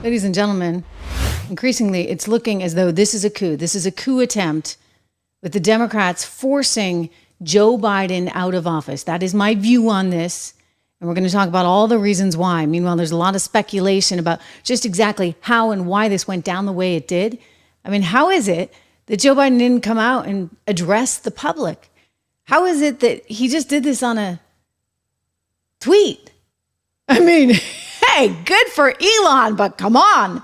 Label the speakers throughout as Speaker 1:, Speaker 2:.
Speaker 1: Ladies and gentlemen, increasingly it's looking as though this is a coup. This is a coup attempt with the Democrats forcing Joe Biden out of office. That is my view on this. And we're going to talk about all the reasons why. Meanwhile, there's a lot of speculation about just exactly how and why this went down the way it did. I mean, how is it that Joe Biden didn't come out and address the public? How is it that he just did this on a tweet? I mean, hey, good for Elon, but come on.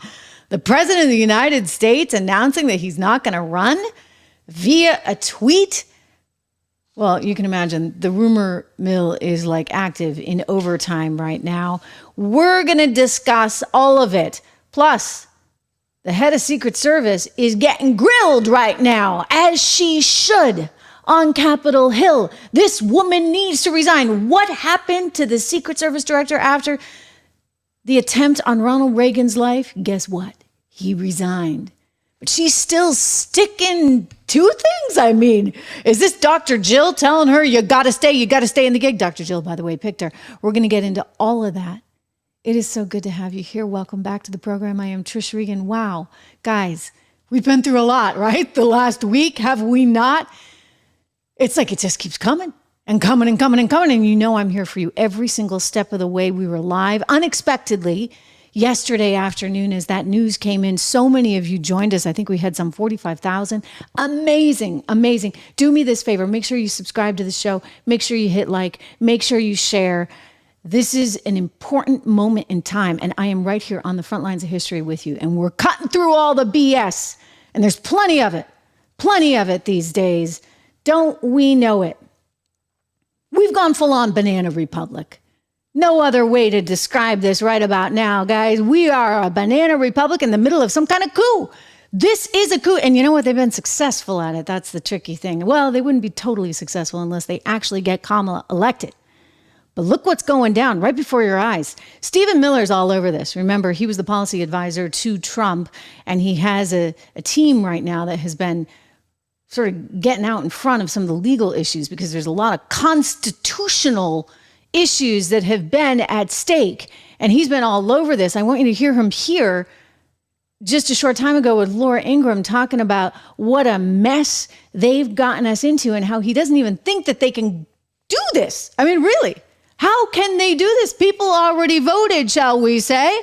Speaker 1: The president of the United States announcing that he's not going to run via a tweet. Well, you can imagine the rumor mill is like active in overtime right now. We're going to discuss all of it. Plus, the head of Secret Service is getting grilled right now, as she should, on Capitol Hill. This woman needs to resign. What happened to the Secret Service director after the attempt on Ronald Reagan's life? Guess what? He resigned. But she's still sticking to things. I mean, is this Dr. Jill telling her you got to stay in the gig? Dr. Jill, by the way, picked her. We're going to get into all of that. It is so good to have you here. Welcome back to the program. I am Trish Regan. Wow. Guys, we've been through a lot, right? The last week, have we not? It's like it just keeps coming and coming and coming and coming. And you know I'm here for you every single step of the way. We were live unexpectedly yesterday afternoon as that news came in. So many of you joined us. I think we had some 45,000. Amazing, amazing. Do me this favor. Make sure you subscribe to the show. Make sure you hit like. Make sure you share. This is an important moment in time, and I am right here on the front lines of history with you. And we're cutting through all the BS, and there's plenty of it these days. Don't we know it? We've gone full on banana republic. No other way to describe this right about now, guys. We are a banana republic in the middle of some kind of coup. This is a coup. And you know what? They've been successful at it. That's the tricky thing. Well, they wouldn't be totally successful unless they actually get Kamala elected. But look what's going down right before your eyes. Stephen Miller's all over this. Remember, he was the policy advisor to Trump, and he has a team right now that has been sort of getting out in front of some of the legal issues because there's a lot of constitutional issues that have been at stake. And he's been all over this. I want you to hear him here just a short time ago with Laura Ingraham talking about what a mess they've gotten us into and how he doesn't even think that they can do this. I mean, really, how can they do this? People already voted, shall we say,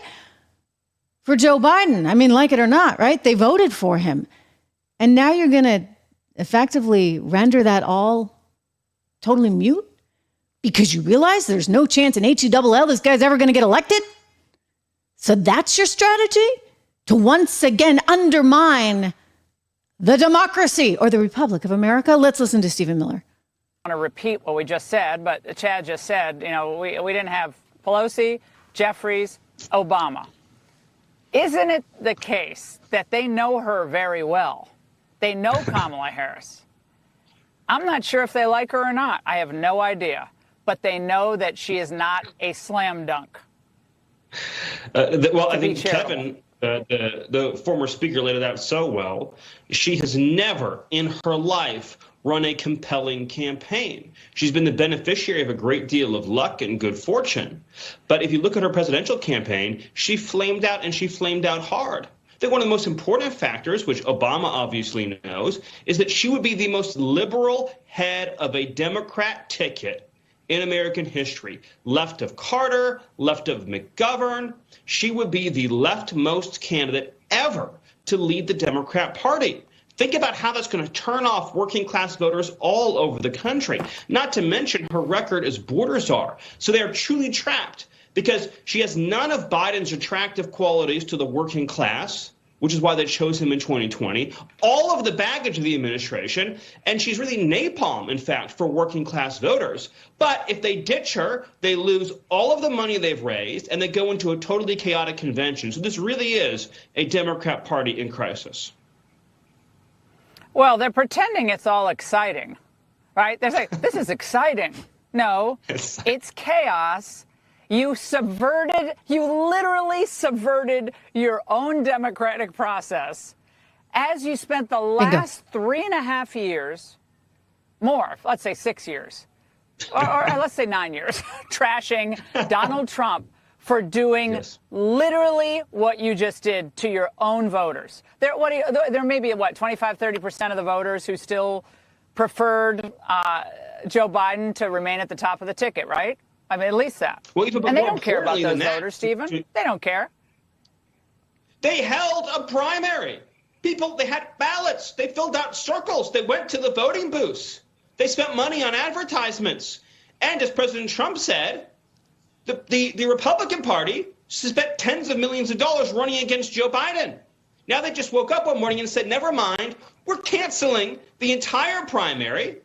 Speaker 1: for Joe Biden. I mean, like it or not, right? They voted for him. And now you're going to effectively render that all totally mute? Because you realize there's no chance in HELL this guy's ever going to get elected? So that's your strategy? To once again undermine the democracy or the Republic of America? Let's listen to Stephen Miller.
Speaker 2: I want to repeat what we just said, but Chad just said, you know, we didn't have Pelosi, Jeffries, Obama. Isn't it the case that they know her very well? They know Kamala Harris. I'm not sure if they like her or not. I have no idea. But they know that she is not a slam dunk.
Speaker 3: Well, I think Kevin, the former speaker, laid it out so well. She has never in her life run a compelling campaign. She's been the beneficiary of a great deal of luck and good fortune. But if you look at her presidential campaign, she flamed out, and she flamed out hard. I think one of the most important factors, which Obama obviously knows, is that she would be the most liberal head of a Democrat ticket in American history. Left of Carter, left of McGovern, she would be the leftmost candidate ever to lead the Democrat Party. Think about how that's going to turn off working class voters all over the country, not to mention her record as border czar. So they are truly trapped because she has none of Biden's attractive qualities to the working class, which is why they chose him in 2020, all of the baggage of the administration, and she's really napalm, in fact, for working class voters. But if they ditch her, they lose all of the money they've raised, and they go into a totally chaotic convention. So this really is a Democrat Party in crisis.
Speaker 2: Well, they're pretending it's all exciting, right? They're saying, this is exciting. No, it's chaos. You literally subverted your own democratic process as you spent the last 3.5 years, more, let's say 6 years, or let's say 9 years, trashing Donald Trump for doing literally what you just did to your own voters. There may be, 25-30% of the voters who still preferred Joe Biden to remain at the top of the ticket, right? I mean, at least that.
Speaker 3: Well,
Speaker 2: and they don't care about those voters, Stephen. They don't care.
Speaker 3: They held a primary. People, they had ballots. They filled out circles. They went to the voting booths. They spent money on advertisements. And as President Trump said, the Republican Party spent tens of millions of dollars running against Joe Biden. Now they just woke up one morning and said, never mind, we're canceling the entire primary.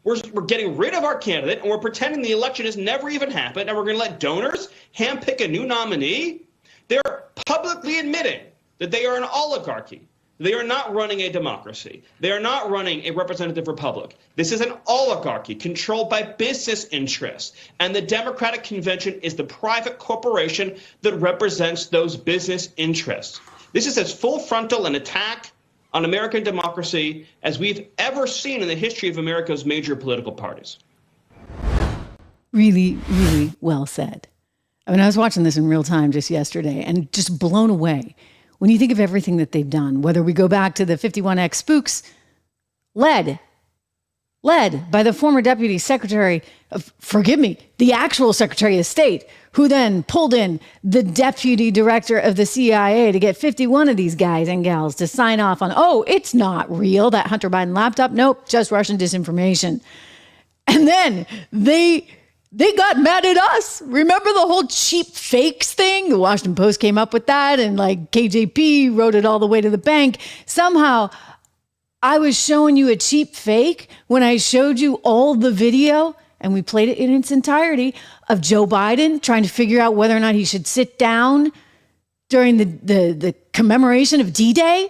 Speaker 3: We're getting rid of our candidate, and we're pretending the election has never even happened, and we're going to let donors handpick a new nominee. They're publicly admitting that they are an oligarchy. They are not running a democracy. They are not running a representative republic. This is an oligarchy controlled by business interests. And the Democratic Convention is the private corporation that represents those business interests. This is as full frontal an attack on American democracy as we've ever seen in the history of America's major political parties.
Speaker 1: Really, really well said. I mean, I was watching this in real time just yesterday and just blown away. When you think of everything that they've done, whether we go back to the 51X spooks, led by the former deputy secretary of, the actual secretary of state, who then pulled in the deputy director of the CIA to get 51 of these guys and gals to sign off on, it's not real, that Hunter Biden laptop. Nope, just Russian disinformation. And then they got mad at us. Remember the whole cheap fakes thing? The Washington Post came up with that, and like KJP wrote it all the way to the bank. Somehow I was showing you a cheap fake when I showed you all the video, and we played it in its entirety, of Joe Biden trying to figure out whether or not he should sit down during the commemoration of D-Day,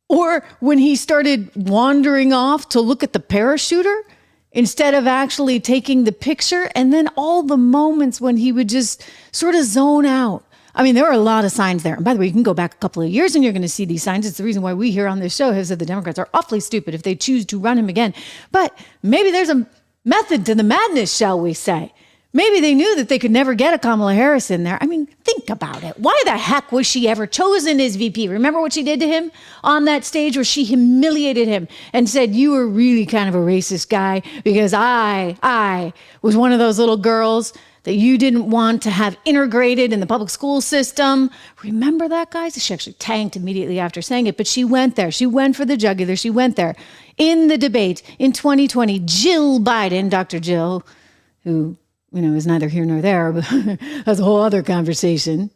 Speaker 1: or when he started wandering off to look at the parachuter instead of actually taking the picture, and then all the moments when he would just sort of zone out. I mean, there were a lot of signs there. And by the way, you can go back a couple of years and you're going to see these signs. It's the reason why we here on this show have said the Democrats are awfully stupid if they choose to run him again. But maybe there's a method to the madness, shall we say. Maybe they knew that they could never get a Kamala Harris in there. I mean, think about it. Why the heck was she ever chosen as VP? Remember what she did to him on that stage where she humiliated him and said, you were really kind of a racist guy because I was one of those little girls that you didn't want to have integrated in the public school system. Remember that, guys? She actually tanked immediately after saying it, but she went there. She went for the jugular. She went there. In the debate in 2020, Jill Biden, Dr. Jill, who is neither here nor there, but that's a whole other conversation.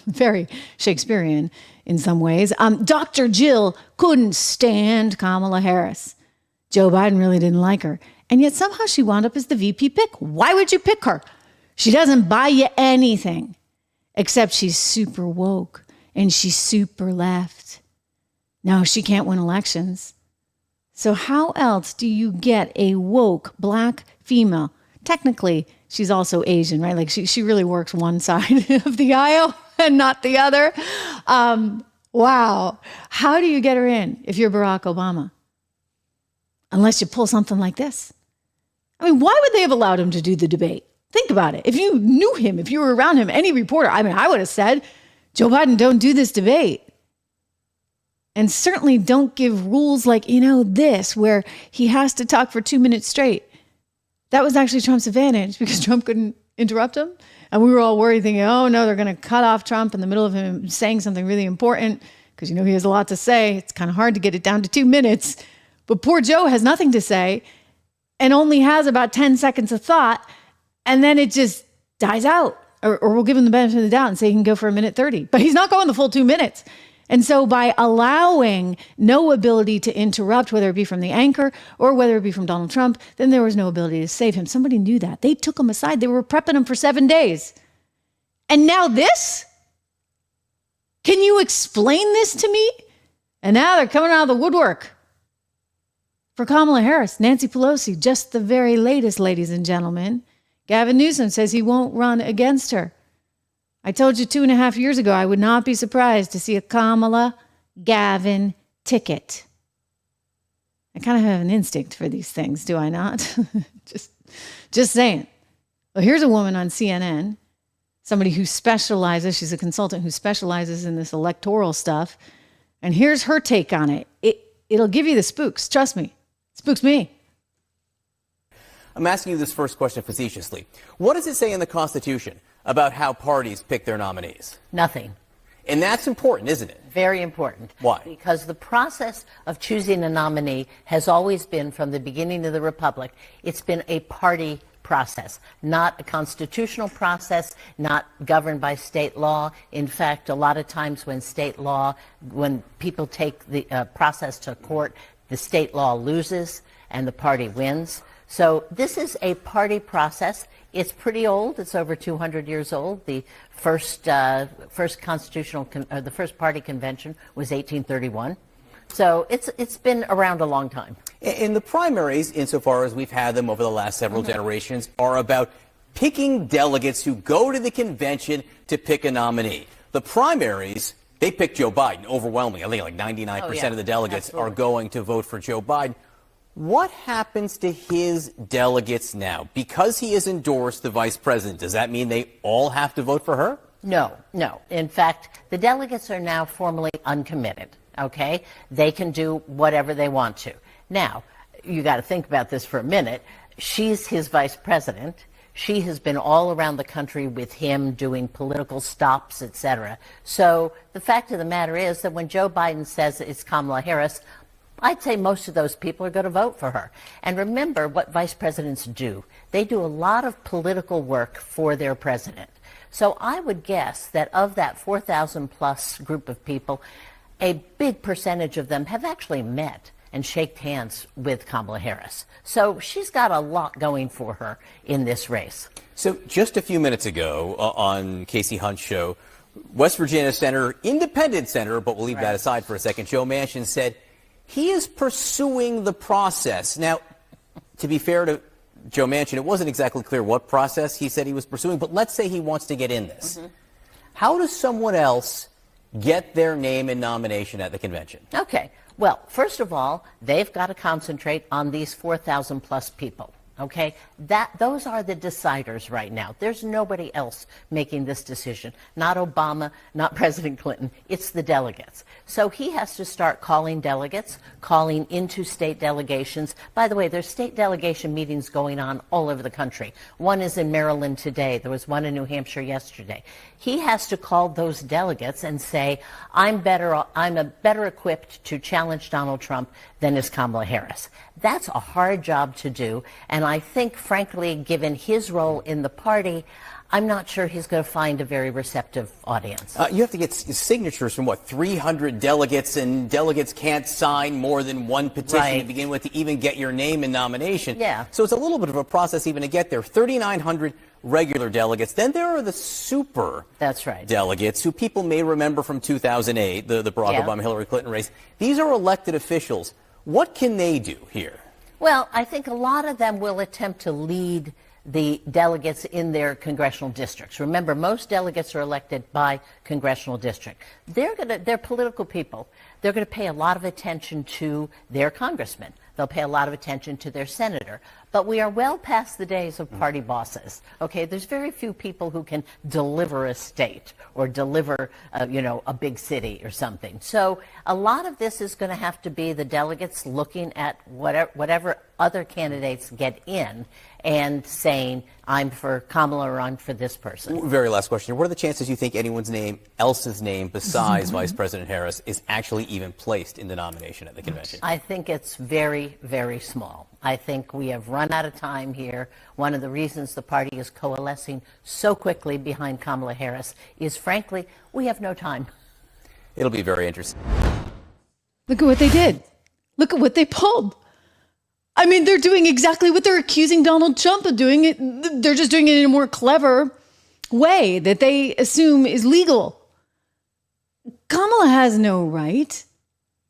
Speaker 1: Very Shakespearean in some ways. Dr. Jill couldn't stand Kamala Harris. Joe Biden really didn't like her. And yet somehow she wound up as the VP pick. Why would you pick her? She doesn't buy you anything, except she's super woke and she's super left. No, she can't win elections. So how else do you get a woke black female? Technically, she's also Asian, right? Like she really works one side of the aisle and not the other. Wow. How do you get her in if you're Barack Obama? Unless you pull something like this. I mean, why would they have allowed him to do the debate? Think about it. If you knew him, if you were around him, any reporter, I would have said, Joe Biden, don't do this debate. And certainly don't give rules like, this, where he has to talk for 2 minutes straight. That was actually Trump's advantage because Trump couldn't interrupt him. And we were all worried thinking, oh no, they're going to cut off Trump in the middle of him saying something really important because he has a lot to say. It's kind of hard to get it down to 2 minutes. But poor Joe has nothing to say and only has about 10 seconds of thought. And then it just dies out. Or we'll give him the benefit of the doubt and say he can go for a minute 30. But he's not going the full 2 minutes. And so by allowing no ability to interrupt, whether it be from the anchor or whether it be from Donald Trump, then there was no ability to save him. Somebody knew that. They took him aside. They were prepping him for 7 days. And now this? Can you explain this to me? And now they're coming out of the woodwork. For Kamala Harris, Nancy Pelosi, just the very latest, ladies and gentlemen. Gavin Newsom says he won't run against her. I told you 2.5 years ago, I would not be surprised to see a Kamala Gavin ticket. I kind of have an instinct for these things, do I not? just saying. Well, here's a woman on CNN somebody who specializes, she's a consultant who specializes in this electoral stuff. And here's her take on it. It'll give you the spooks. Trust me. Spooks me.
Speaker 4: I'm asking you this first question facetiously. What does it say in the Constitution about how parties pick their nominees?
Speaker 5: Nothing.
Speaker 4: And that's important, isn't it?
Speaker 5: Very important.
Speaker 4: Why?
Speaker 5: Because the process of choosing a nominee has always been, from the beginning of the Republic, it's been a party process, not a constitutional process, not governed by state law. In fact, a lot of times when people take the process to court, the state law loses and the party wins. So this is a party process. It's pretty old. It's over 200 years old. The first the first party convention was 1831. So it's been around a long time.
Speaker 4: And the primaries, insofar as we've had them over the last several generations, are about picking delegates who go to the convention to pick a nominee. The primaries, they pick Joe Biden overwhelmingly. I think like 99% of the delegates are going to vote for Joe Biden. What happens to his delegates now? Because he has endorsed the vice president, does that mean they all have to vote for her?
Speaker 5: No. In fact, the delegates are now formally uncommitted, okay? They can do whatever they want to. Now, you got to think about this for a minute. She's his vice president. She has been all around the country with him doing political stops, etc. So the fact of the matter is that when Joe Biden says it's Kamala Harris, I'd say most of those people are going to vote for her. And remember what vice presidents do. They do a lot of political work for their president. So I would guess that of that 4,000 plus group of people, a big percentage of them have actually met and shaked hands with Kamala Harris. So she's got a lot going for her in this race.
Speaker 4: So just a few minutes ago on Casey Hunt's show, West Virginia Senator, independent senator, but we'll leave that aside for a second, Joe Manchin said he is pursuing the process. Now, to be fair to Joe Manchin, it wasn't exactly clear what process he said he was pursuing, but let's say he wants to get in this. How does someone else get their name and nomination at the convention?
Speaker 5: Okay. Well, first of all, they've got to concentrate on these 4,000 plus people. Okay, those are the deciders right now. There's nobody else making this decision. Not Obama, not President Clinton. It's the delegates. So he has to start calling delegates, calling into state delegations. By the way, there's state delegation meetings going on all over the country. One is in Maryland today. There was one in New Hampshire yesterday. He has to call those delegates and say, I'm better equipped to challenge Donald Trump than is Kamala Harris. That's a hard job to do, and I think, frankly, given his role in the party, I'm not sure he's going to find a very receptive audience.
Speaker 4: You have to get signatures from, 300 delegates, and delegates can't sign more than one petition to begin with to even get your name and nomination.
Speaker 5: Yeah.
Speaker 4: So it's a little bit of a process even to get there. 3,900 regular delegates. Then there are the super delegates who people may remember from 2008, the Barack Obama-Hillary Clinton race. These are elected officials. What can they do here?
Speaker 5: Well, I think a lot of them will attempt to lead the delegates in their congressional districts. Remember, most delegates are elected by congressional district. They're political people. They're going to pay a lot of attention to their congressman. They'll pay a lot of attention to their senator. But we are well past the days of party bosses. Okay, there's very few people who can deliver a state or deliver, a big city or something. So a lot of this is going to have to be the delegates looking at whatever other candidates get in and saying, I'm for Kamala or I'm for this person.
Speaker 4: Very last question. What are the chances you think anyone's else's name besides Vice President Harris is actually even placed in the nomination at the convention?
Speaker 5: I think it's very, very small. I think we have run out of time here. One of the reasons the party is coalescing so quickly behind Kamala Harris is, frankly, we have no time.
Speaker 4: It'll be very interesting.
Speaker 1: Look at what they did. Look at what they pulled. I mean, they're doing exactly what they're accusing Donald Trump of doing. They're just doing it in a more clever way that they assume is legal. Kamala has no right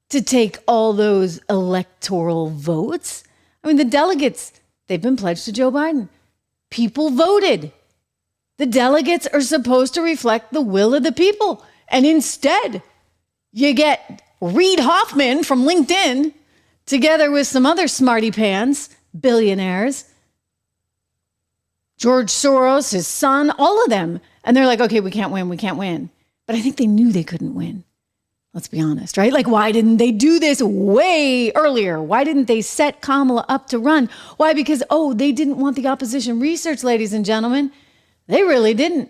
Speaker 1: to take all those electoral votes. I mean, the delegates, they've been pledged to Joe Biden. People voted. The delegates are supposed to reflect the will of the people. And instead, you get Reid Hoffman from LinkedIn together with some other smarty pants, billionaires, George Soros, his son, all of them And they're like, okay, we can't win. But I think they knew they couldn't win. Let's be honest, right? Like, why didn't they do this way earlier? Why didn't they set Kamala up to run? Why? Because, they didn't want the opposition research, ladies and gentlemen. They really didn't.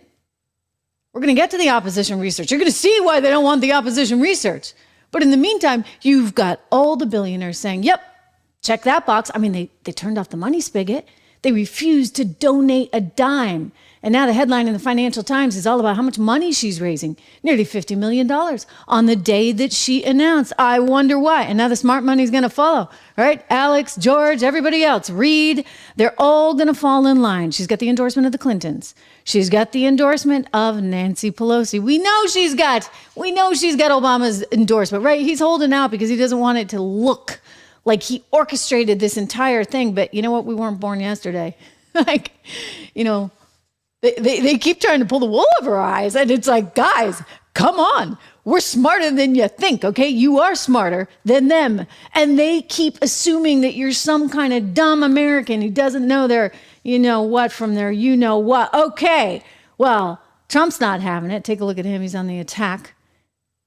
Speaker 1: We're going to get to the opposition research. You're going to see why they don't want the opposition research. But in the meantime, you've got all the billionaires saying, yep, check that box. I mean, they turned off the money spigot. They refused to donate a dime. And now the headline in the Financial Times is all about how much money she's raising. Nearly $50 million on the day that she announced. I wonder why. And now the smart money is going to follow, right? Alex, George, everybody else, Reed, they're all going to fall in line. She's got the endorsement of the Clintons. She's got the endorsement of Nancy Pelosi. We know she's got Obama's endorsement, right? He's holding out because he doesn't want it to look like he orchestrated this entire thing. But you know what? We weren't born yesterday. They keep trying to pull the wool over our eyes. And it's like, guys, come on. We're smarter than you think, okay? You are smarter than them. And they keep assuming that you're some kind of dumb American who doesn't know their you-know-what from their you-know-what. Okay, well, Trump's not having it. Take a look at him. He's on the attack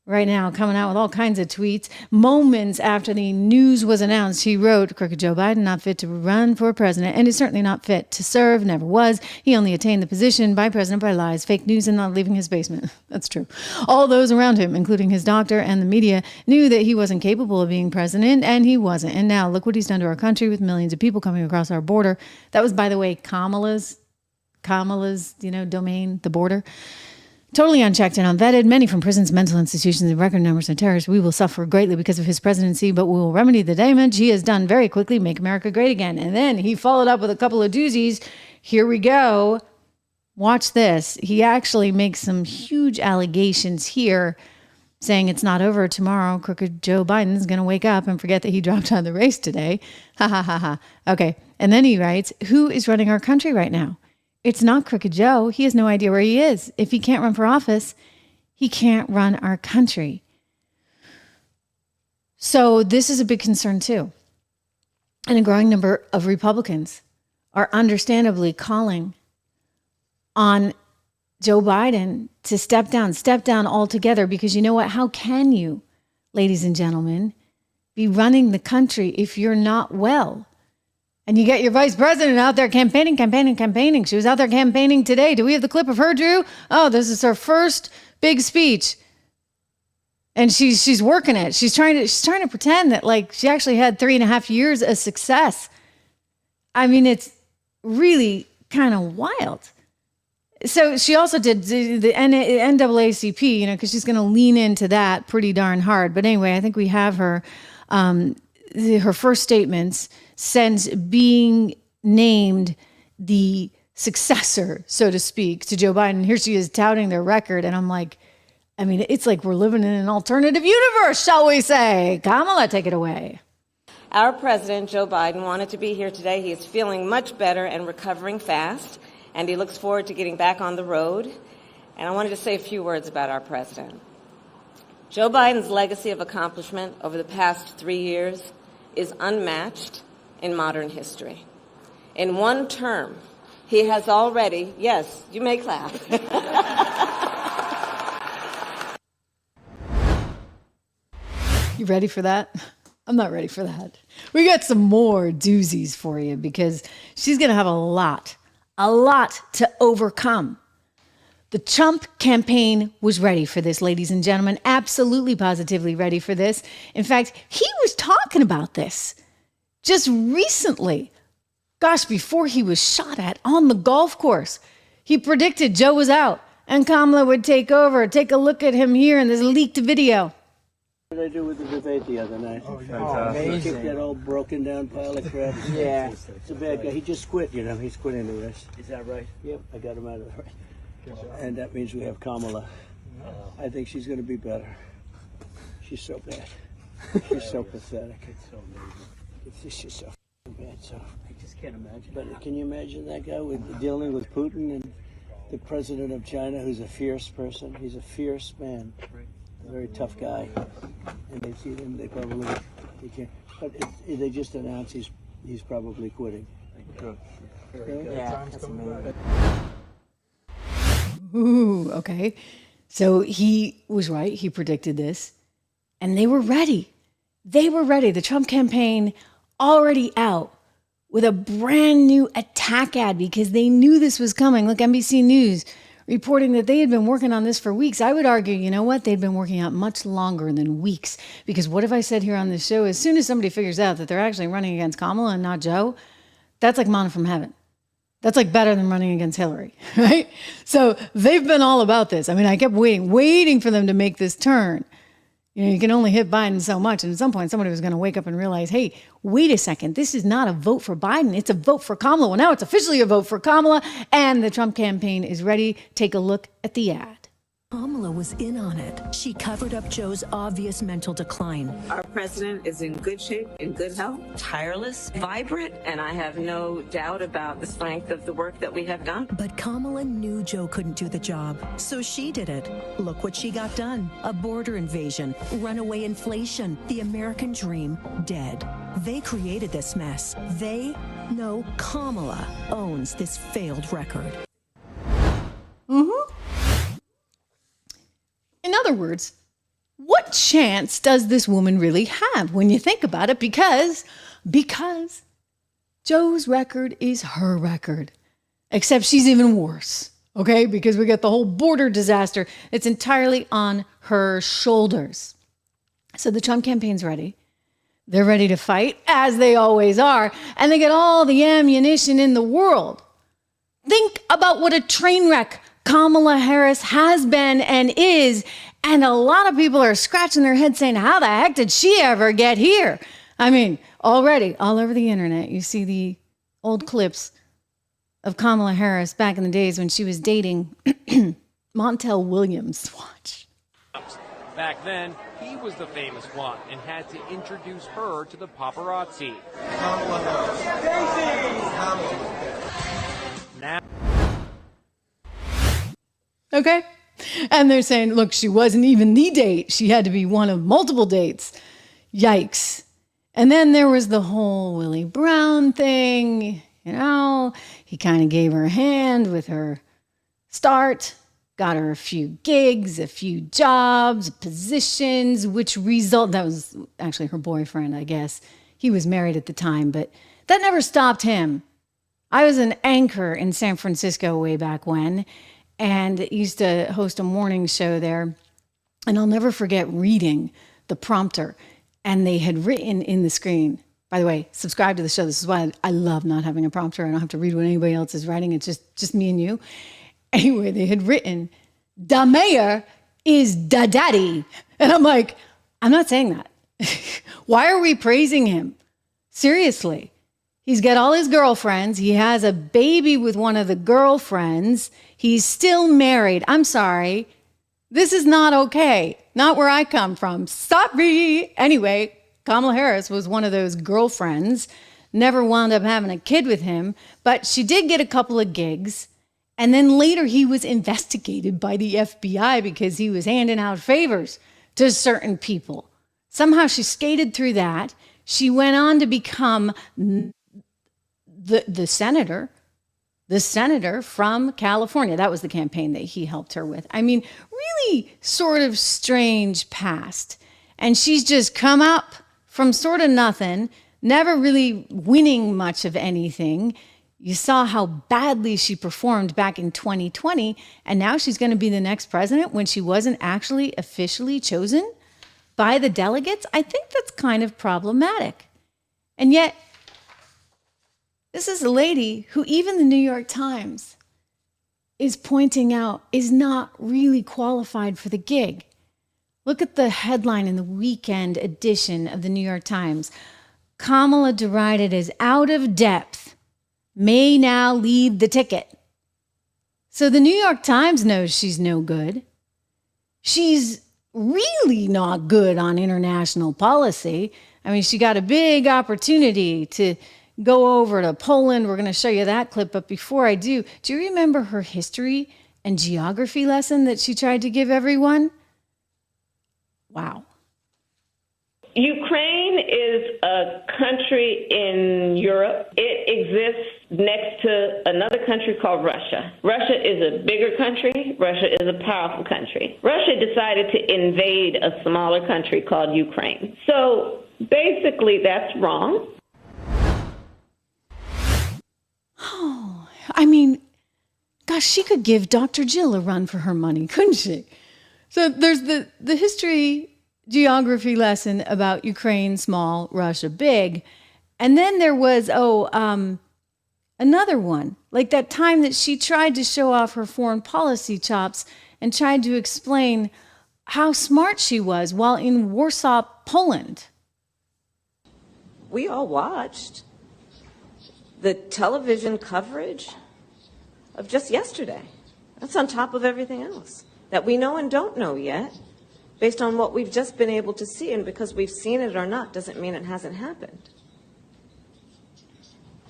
Speaker 1: right now, coming out with all kinds of tweets. Moments after the news was announced, he wrote, crooked Joe Biden, not fit to run for president, and is certainly not fit to serve, never was. He only attained the position by president by lies, fake news, and not leaving his basement. That's true. All those around him, including his doctor and the media, knew that he wasn't capable of being president, and he wasn't. And now look what he's done to our country with millions of people coming across our border. That was, by the way, Kamala's, domain, the border. Totally unchecked and unvetted, many from prisons, mental institutions, and record numbers of terrorists. We will suffer greatly because of his presidency, but we will remedy the damage he has done very quickly, make America great again. And then he followed up with a couple of doozies. Here we go. Watch this. He actually makes some huge allegations here, saying it's not over tomorrow. Crooked Joe Biden is going to wake up and forget that he dropped out of the race today. Ha, ha, ha, ha. Okay. And then he writes, who is running our country right now? It's not Crooked Joe. He has no idea where he is. If he can't run for office, he can't run our country. So this is a big concern too. And a growing number of Republicans are understandably calling on Joe Biden to step down altogether, because you know what? How can you, ladies and gentlemen, be running the country if you're not well? And you get your vice president out there campaigning. She was out there campaigning today. Do we have the clip of her, Drew? Oh, this is her first big speech. And she's working it. She's trying to pretend that like she actually had 3.5 years of success. I mean, it's really kind of wild. So she also did the NAACP, because she's going to lean into that pretty darn hard. But anyway, I think we have her first statements since being named the successor, so to speak, to Joe Biden. Here she is touting their record. And I'm like, it's like we're living in an alternative universe, shall we say? Kamala, take it away.
Speaker 6: Our president, Joe Biden, wanted to be here today. He is feeling much better and recovering fast, and he looks forward to getting back on the road. And I wanted to say a few words about our president. Joe Biden's legacy of accomplishment over the past 3 years is unmatched in modern history. In one term, he has already, yes, you may clap.
Speaker 1: You ready for that? I'm not ready for that. We got some more doozies for you, because she's going to have a lot to overcome. The Trump campaign was ready for this, ladies and gentlemen, absolutely positively ready for this. In fact, he was talking about this just recently. Gosh, before he was shot at on the golf course, he predicted Joe was out and Kamala would take over. Take a look at him here in this leaked video.
Speaker 7: What did I do with the debate the other night?
Speaker 8: Oh, amazing.
Speaker 7: Kicked that old broken down pile of crap.
Speaker 8: Yeah.
Speaker 7: It's a bad guy. He just quit, He's quitting the race.
Speaker 8: Is that right?
Speaker 7: Yep, I got him out of the race. And that means we have Kamala. I think she's going to be better. She's so bad. She's so pathetic.
Speaker 8: It's so amazing.
Speaker 7: It's just so bad. So
Speaker 8: I just can't imagine.
Speaker 7: But can you imagine that guy dealing with Putin and the president of China, who's a fierce person? He's a fierce man. A very tough guy. And they see him, they probably, he can't. But they just announced he's probably quitting.
Speaker 8: Good.
Speaker 7: Very good.
Speaker 8: Yeah, that's amazing.
Speaker 1: Ooh, okay. So he was right. He predicted this. And they were ready. They were ready. The Trump campaign already out with a brand new attack ad because they knew this was coming. Look, NBC News reporting that they had been working on this for weeks. I would argue, you know what? They'd been working out much longer than weeks. Because what have I said here on this show? As soon as somebody figures out that they're actually running against Kamala and not Joe, that's like manna from heaven. That's like better than running against Hillary, right? So they've been all about this. I mean, I kept waiting for them to make this turn. You know, you can only hit Biden so much. And at some point, somebody was going to wake up and realize, hey, wait a second. This is not a vote for Biden. It's a vote for Kamala. Well, now it's officially a vote for Kamala. And the Trump campaign is ready. Take a look at the ad.
Speaker 9: Kamala was in on it. She covered up Joe's obvious mental decline.
Speaker 10: Our president is in good shape, in good health, tireless, vibrant, and I have no doubt about the strength of the work that we have done.
Speaker 9: But Kamala knew Joe couldn't do the job, so she did it. Look what she got done. A border invasion, runaway inflation, the American dream dead. They created this mess. No, Kamala owns this failed record.
Speaker 1: In other words, what chance does this woman really have when you think about it? Because Joe's record is her record, except she's even worse, okay? Because we got the whole border disaster. It's entirely on her shoulders. So the Trump campaign's ready. They're ready to fight, as they always are, and they get all the ammunition in the world. Think about what a train wreck Kamala Harris has been and is, and a lot of people are scratching their heads saying, how the heck did she ever get here? I mean, already all over the internet, you see the old clips of Kamala Harris back in the days when she was dating Montel Williams. Watch.
Speaker 11: Back then, he was the famous one and had to introduce her to the paparazzi. Kamala Harris. Now.
Speaker 1: Okay. And they're saying, look, she wasn't even the date. She had to be one of multiple dates. Yikes. And then there was the whole Willie Brown thing. You know, he kind of gave her a hand with her start, got her a few gigs, a few jobs, positions, which that was actually her boyfriend, I guess. He was married at the time, but that never stopped him. I was an anchor in San Francisco way back when, and used to host a morning show there. And I'll never forget reading the prompter. And they had written in the screen, by the way, subscribe to the show. This is why I love not having a prompter. I don't have to read what anybody else is writing. It's just me and you. Anyway, they had written, "Da mayor is da daddy." And I'm like, I'm not saying that. Why are we praising him? Seriously. He's got all his girlfriends. He has a baby with one of the girlfriends. He's still married. I'm sorry. This is not okay. Not where I come from. Sorry. Anyway, Kamala Harris was one of those girlfriends. Never wound up having a kid with him. But she did get a couple of gigs. And then later he was investigated by the FBI because he was handing out favors to certain people. Somehow she skated through that. She went on to become the senator from California. That was the campaign that he helped her with. I mean, really sort of strange past. And she's just come up from sort of nothing, never really winning much of anything. You saw how badly she performed back in 2020, and now she's going to be the next president when she wasn't actually officially chosen by the delegates. I think that's kind of problematic. And yet, this is a lady who even the New York Times is pointing out is not really qualified for the gig. Look at the headline in the weekend edition of the New York Times. Kamala derided as out of depth, may now lead the ticket. So the New York Times knows she's no good. She's really not good on international policy. I mean, she got a big opportunity to go over to Poland. We're going to show you that clip. But before I do you remember her history and geography lesson that she tried to give everyone? Wow.
Speaker 12: Ukraine is a country in Europe. It exists next to another country called Russia. Russia is a bigger country. Russia is a powerful country. Russia decided to invade a smaller country called Ukraine. So basically, that's wrong.
Speaker 1: Oh, I mean, gosh, she could give Dr. Jill a run for her money, couldn't she? So there's the history geography lesson about Ukraine small, Russia big. And then there was, another one, like that time that she tried to show off her foreign policy chops and tried to explain how smart she was while in Warsaw, Poland.
Speaker 10: We all watched the television coverage of just yesterday. That's on top of everything else that we know and don't know yet, based on what we've just been able to see. And because we've seen it or not doesn't mean it hasn't happened.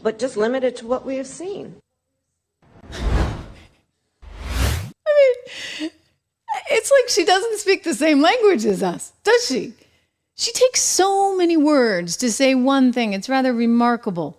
Speaker 10: But just limited to what we have seen.
Speaker 1: I mean, it's like she doesn't speak the same language as us, does she? She takes so many words to say one thing. It's rather remarkable.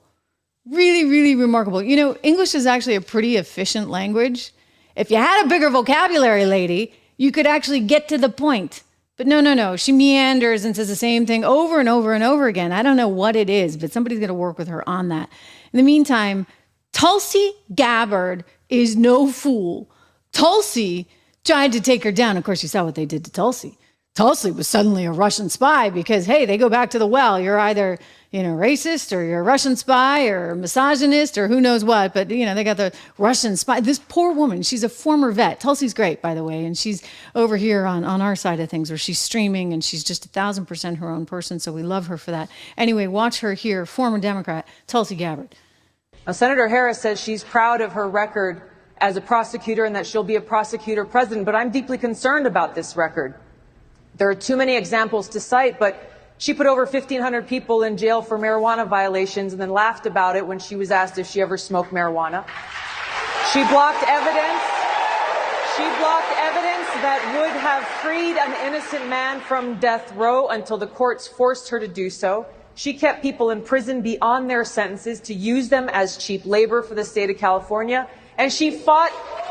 Speaker 1: Really, really remarkable. You know, English is actually a pretty efficient language. If you had a bigger vocabulary, lady, you could actually get to the point. But no. She meanders and says the same thing over and over and over again. I don't know what it is, but somebody's going to work with her on that. In the meantime, Tulsi Gabbard is no fool. Tulsi tried to take her down. Of course, you saw what they did to Tulsi. Tulsi was suddenly a Russian spy because, hey, they go back to the well. You're either, racist or you're a Russian spy or a misogynist or who knows what. But, they got the Russian spy. This poor woman, she's a former vet. Tulsi's great, by the way. And she's over here on our side of things where she's streaming and she's just 1,000% her own person. So we love her for that. Anyway, watch her here, former Democrat, Tulsi Gabbard.
Speaker 13: Senator Harris says she's proud of her record as a prosecutor and that she'll be a prosecutor president. But I'm deeply concerned about this record. There are too many examples to cite, but she put over 1,500 people in jail for marijuana violations and then laughed about it when she was asked if she ever smoked marijuana. She blocked evidence. She blocked evidence that would have freed an innocent man from death row until the courts forced her to do so. She kept people in prison beyond their sentences to use them as cheap labor for the state of California. And she fought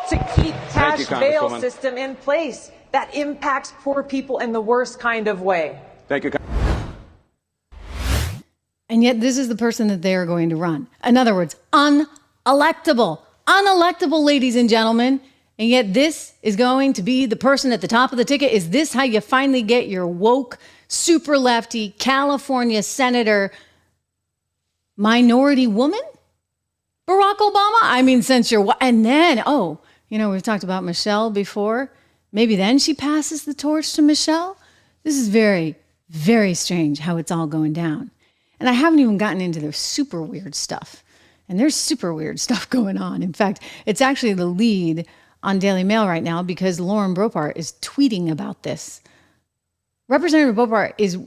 Speaker 13: to keep cash bail system in place. That impacts poor people in the worst kind of way.
Speaker 14: Thank you.
Speaker 1: And yet this is the person that they are going to run. In other words, unelectable. Unelectable, ladies and gentlemen. And yet this is going to be the person at the top of the ticket. Is this how you finally get your woke, super lefty, California senator, minority woman? Barack Obama? I mean, since you're... And then, we've talked about Michelle before. Maybe then she passes the torch to Michelle. This is very, very strange how it's all going down. And I haven't even gotten into the super weird stuff. And there's super weird stuff going on. In fact, it's actually the lead on Daily Mail right now because Lauren Boebert is tweeting about this. Representative Boebert is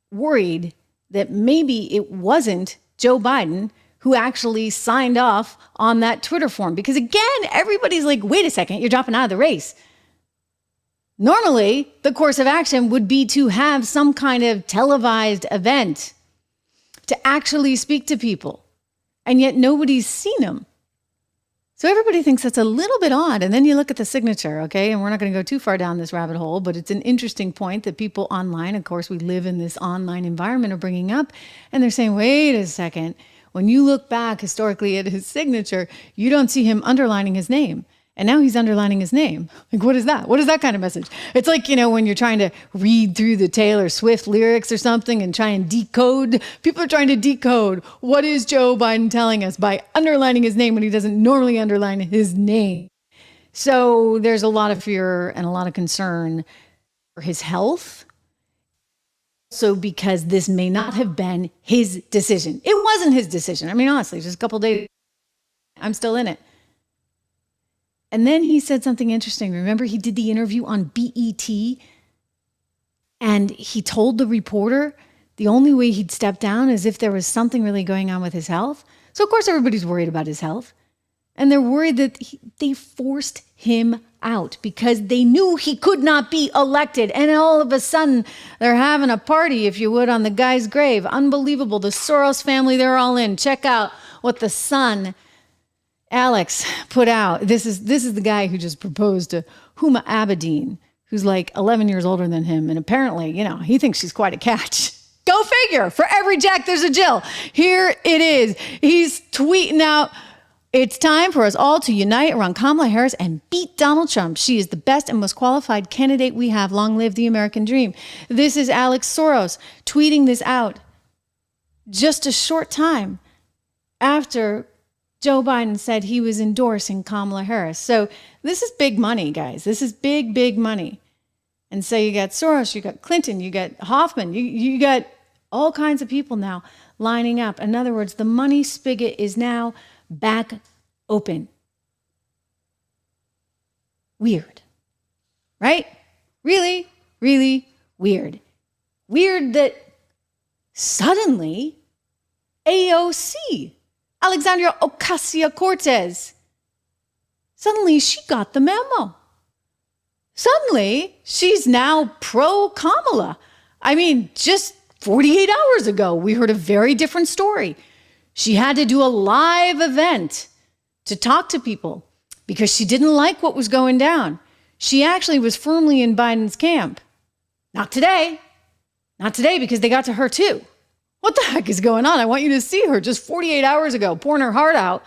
Speaker 1: worried that maybe it wasn't Joe Biden who actually signed off on that Twitter form. Because again, everybody's like, wait a second, you're dropping out of the race. Normally, the course of action would be to have some kind of televised event to actually speak to people. And yet nobody's seen him. So everybody thinks that's a little bit odd. And then you look at the signature, okay? And we're not going to go too far down this rabbit hole, but it's an interesting point that people online, of course, we live in this online environment, are bringing up. And they're saying, wait a second. When you look back historically at his signature, you don't see him underlining his name. And now he's underlining his name. Like, what is that? What is that kind of message? It's like, when you're trying to read through the Taylor Swift lyrics or something and try and decode. People are trying to decode what is Joe Biden telling us by underlining his name when he doesn't normally underline his name. So there's a lot of fear and a lot of concern for his health. So because this may not have been his decision. It wasn't his decision. I mean, honestly, just a couple days, I'm still in it. And then he said something interesting. Remember, he did the interview on BET and he told the reporter the only way he'd step down is if there was something really going on with his health. So, of course, everybody's worried about his health. And they're worried that they forced him out because they knew he could not be elected. And all of a sudden, they're having a party, if you would, on the guy's grave. Unbelievable. The Soros family, they're all in. Check out what the son, Alex, put out. This is the guy who just proposed to Huma Abedin, who's like 11 years older than him. And apparently, he thinks she's quite a catch. Go figure. For every Jack, there's a Jill. Here it is. He's tweeting out, it's time for us all to unite around Kamala Harris and beat Donald Trump. She is the best and most qualified candidate we have. Long live the American dream. This is Alex Soros tweeting this out just a short time after Joe Biden said he was endorsing Kamala Harris. So this is big money, guys. This is big, big money. And so you got Soros, you got Clinton, you got Hoffman, you got all kinds of people now lining up. In other words, the money spigot is now back open. Weird, right? Really, really weird. Weird that suddenly AOC, Alexandria Ocasio-Cortez, suddenly she got the memo. Suddenly, she's now pro-Kamala. I mean, just 48 hours ago, we heard a very different story. She had to do a live event to talk to people because she didn't like what was going down. She actually was firmly in Biden's camp. Not today. Not today because they got to her too. What the heck is going on? I want you to see her just 48 hours ago pouring her heart out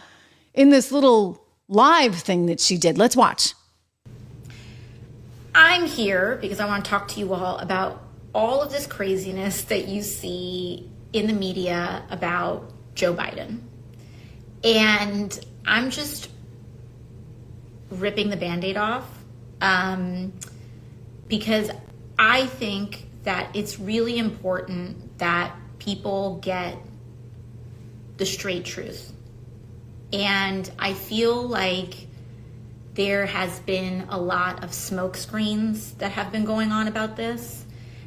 Speaker 1: in this little live thing that she did. Let's watch.
Speaker 14: I'm here because I want to talk to you all about all of this craziness that you see in the media about Joe Biden. And I'm just ripping the Band-Aid off because I think that it's really important that people get the straight truth. And I feel like there has been a lot of smoke screens that have been going on about this,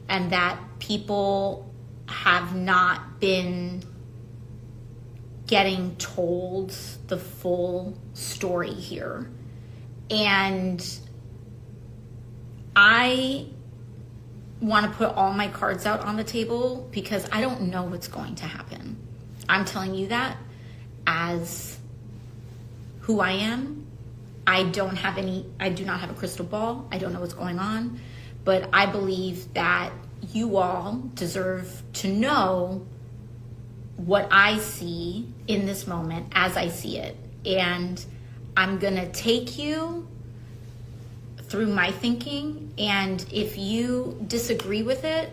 Speaker 14: and that people have not been getting told the full story here. And I want to put all my cards out on the table because I don't know what's going to happen. I'm telling you that as who I am. I do not have a crystal ball. I don't know what's going on, but I believe that you all deserve to know what I see in this moment as I see it. And I'm gonna take you through my thinking, and if you disagree with it,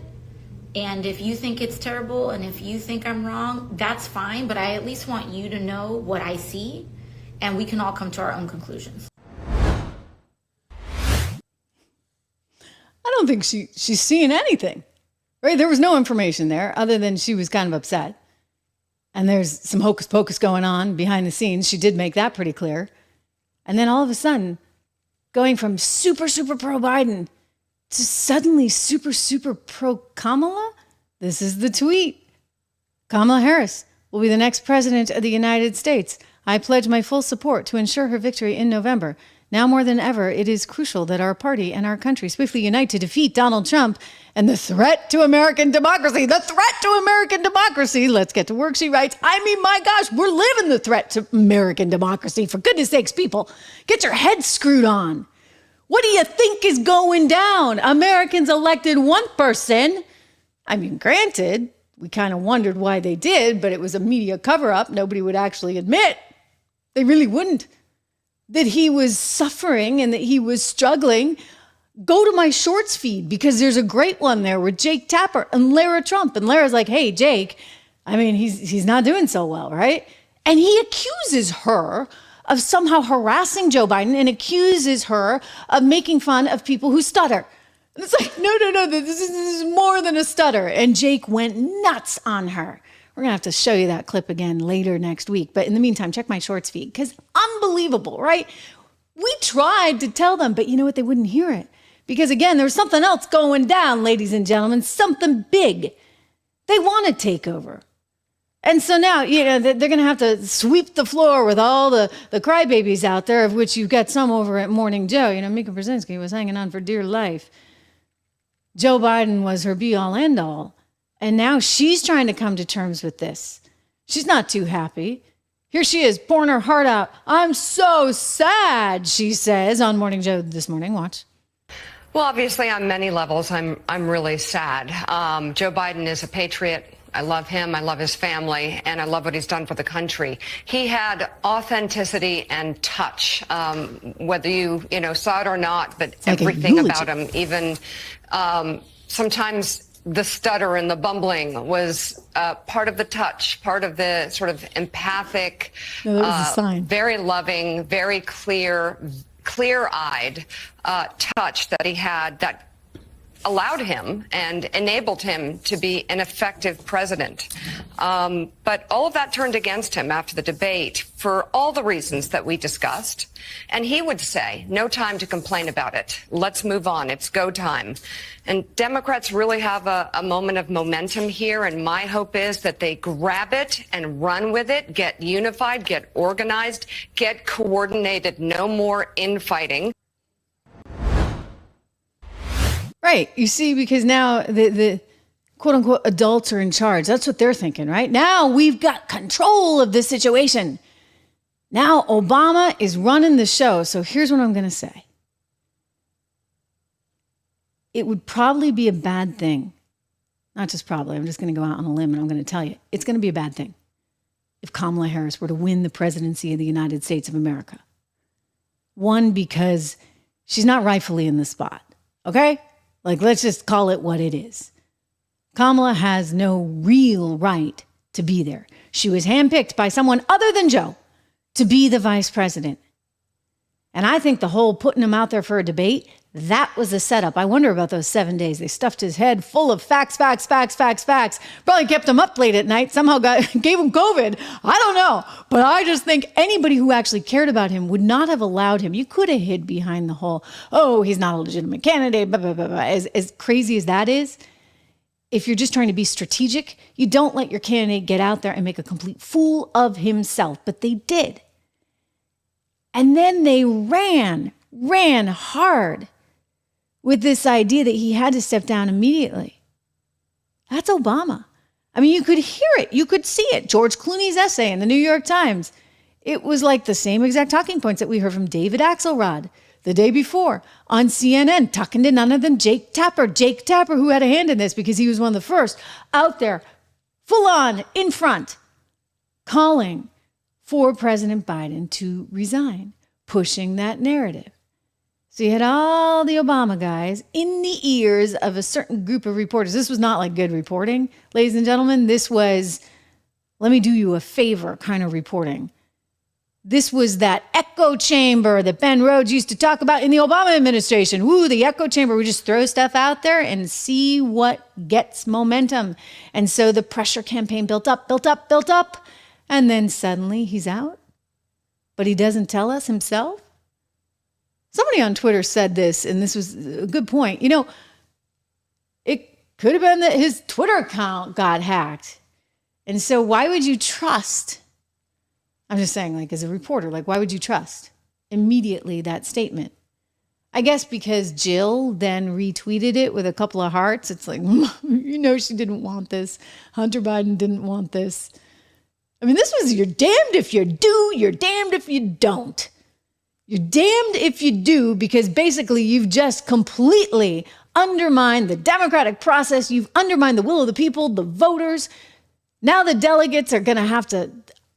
Speaker 14: and if you think it's terrible, and if you think I'm wrong, that's fine, but I at least want you to know what I see, and we can all come to our own conclusions.
Speaker 1: I don't think she's seeing anything, right? There was no information there other than she was kind of upset. And there's some hocus pocus going on behind the scenes. She did make that pretty clear. And then all of a sudden, going from super, super pro Biden to suddenly super, super pro Kamala. This is the tweet. Kamala Harris will be the next president of the United States. I pledge my full support to ensure her victory in November. Now more than ever, it is crucial that our party and our country swiftly unite to defeat Donald Trump and the threat to American democracy. The threat to American democracy. Let's get to work, she writes. I mean, my gosh, we're living the threat to American democracy. For goodness sakes, people, get your heads screwed on. What do you think is going down? Americans elected one person. I mean, granted, we kind of wondered why they did, but it was a media cover-up. Nobody would actually admit. They really wouldn't. That he was suffering and that he was struggling. Go to my shorts feed because there's a great one there with Jake Tapper and Lara Trump. And Lara's like, hey, Jake, I mean, he's not doing so well, right? And he accuses her of somehow harassing Joe Biden and accuses her of making fun of people who stutter. And it's like, no, this is more than a stutter. And Jake went nuts on her. We're going to have to show you that clip again later next week. But in the meantime, check my shorts feed because unbelievable, right? We tried to tell them, but you know what? They wouldn't hear it. Because again, there was something else going down, ladies and gentlemen, something big. They want to take over. And so now, they're going to have to sweep the floor with all the crybabies out there, of which you've got some over at Morning Joe. Mika Brzezinski was hanging on for dear life. Joe Biden was her be-all, end-all. And now she's trying to come to terms with this. She's not too happy. Here she is, pouring her heart out. I'm so sad, she says on Morning Joe this morning. Watch.
Speaker 15: Well, obviously, on many levels, I'm really sad. Joe Biden is a patriot. I love him. I love his family, and I love what he's done for the country. He had authenticity and touch, whether you saw it or not. But like everything about him, even sometimes the stutter and the bumbling was part of the touch, part of the sort of empathic, very loving, very clear-eyed touch that he had that allowed him and enabled him to be an effective president. But all of that turned against him after the debate for all the reasons that we discussed. And he would say, no time to complain about it. Let's move on. It's go time. And Democrats really have a moment of momentum here. And my hope is that they grab it and run with it, get unified, get organized, get coordinated. No more infighting.
Speaker 1: Right. You see, because now the quote unquote adults are in charge. That's what they're thinking, right? Now we've got control of this situation. Now Obama is running the show. So here's what I'm going to say. It would probably be a bad thing. Not just probably. I'm just going to go out on a limb and I'm going to tell you. It's going to be a bad thing if Kamala Harris were to win the presidency of the United States of America. One, because she's not rightfully in the spot. Okay? Let's just call it what it is. Kamala has no real right to be there. She was handpicked by someone other than Joe to be the vice president. And I think the whole putting him out there for a debate, that was a setup. I wonder about those 7 days. They stuffed his head full of facts. Probably kept him up late at night. Somehow gave him COVID. I don't know. But I just think anybody who actually cared about him would not have allowed him. You could have hid behind the whole, he's not a legitimate candidate, blah, blah, blah, blah. As crazy as that is, if you're just trying to be strategic, you don't let your candidate get out there and make a complete fool of himself. But they did. And then they ran hard with this idea that he had to step down immediately. That's Obama. I mean, you could hear it. You could see it. George Clooney's essay in the New York Times. It was like the same exact talking points that we heard from David Axelrod the day before on CNN, talking to none other than Jake Tapper. Jake Tapper, who had a hand in this because he was one of the first out there, full on, in front, calling for President Biden to resign, pushing that narrative. So you had all the Obama guys in the ears of a certain group of reporters. This was not like good reporting, ladies and gentlemen. This was, let me do you a favor kind of reporting. This was that echo chamber that Ben Rhodes used to talk about in the Obama administration. Ooh, the echo chamber. We just throw stuff out there and see what gets momentum. And so the pressure campaign built up. And then suddenly he's out. But he doesn't tell us himself. Somebody on Twitter said this, and this was a good point. It could have been that his Twitter account got hacked. And so why would you trust? I'm just saying, as a reporter, why would you trust immediately that statement? I guess because Jill then retweeted it with a couple of hearts. It's like, she didn't want this. Hunter Biden didn't want this. I mean, this was you're damned if you do, you're damned if you don't. You're damned if you do, because basically you've just completely undermined the democratic process. You've undermined the will of the people, the voters. Now the delegates are going to have to,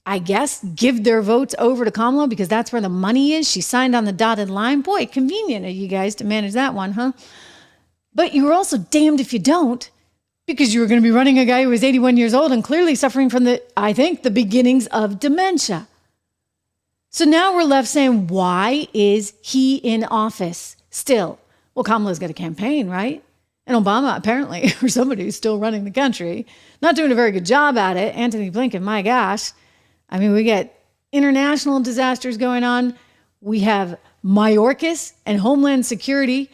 Speaker 1: I guess, give their votes over to Kamala because that's where the money is. She signed on the dotted line. Boy, convenient of you guys to manage that one, huh? But you're also damned if you don't, because you were going to be running a guy who was 81 years old and clearly suffering from the beginnings of dementia. So now we're left saying, why is he in office still? Well, Kamala's got a campaign, right? And Obama, apparently, or somebody who's still running the country, not doing a very good job at it. Antony Blinken, my gosh. I mean, we get international disasters going on. We have Mayorkas and Homeland Security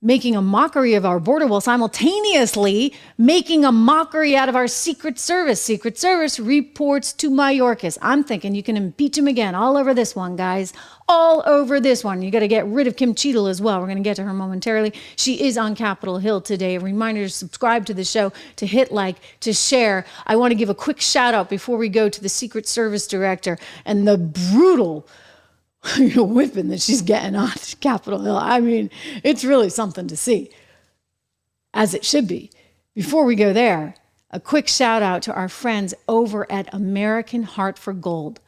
Speaker 1: making a mockery of our border while simultaneously making a mockery out of our Secret Service. Secret Service reports to Mayorkas. I'm thinking you can impeach him again all over this one, guys. All over this one. You got to get rid of Kim Cheadle as well. We're going to get to her momentarily. She is on Capitol Hill today. A reminder to subscribe to the show, to hit like, to share. I want to give a quick shout out before we go to the Secret Service director and the brutal whipping that she's getting on Capitol Hill. I mean, it's really something to see, as it should be. Before we go there, a quick shout out to our friends over at American Heart for Gold.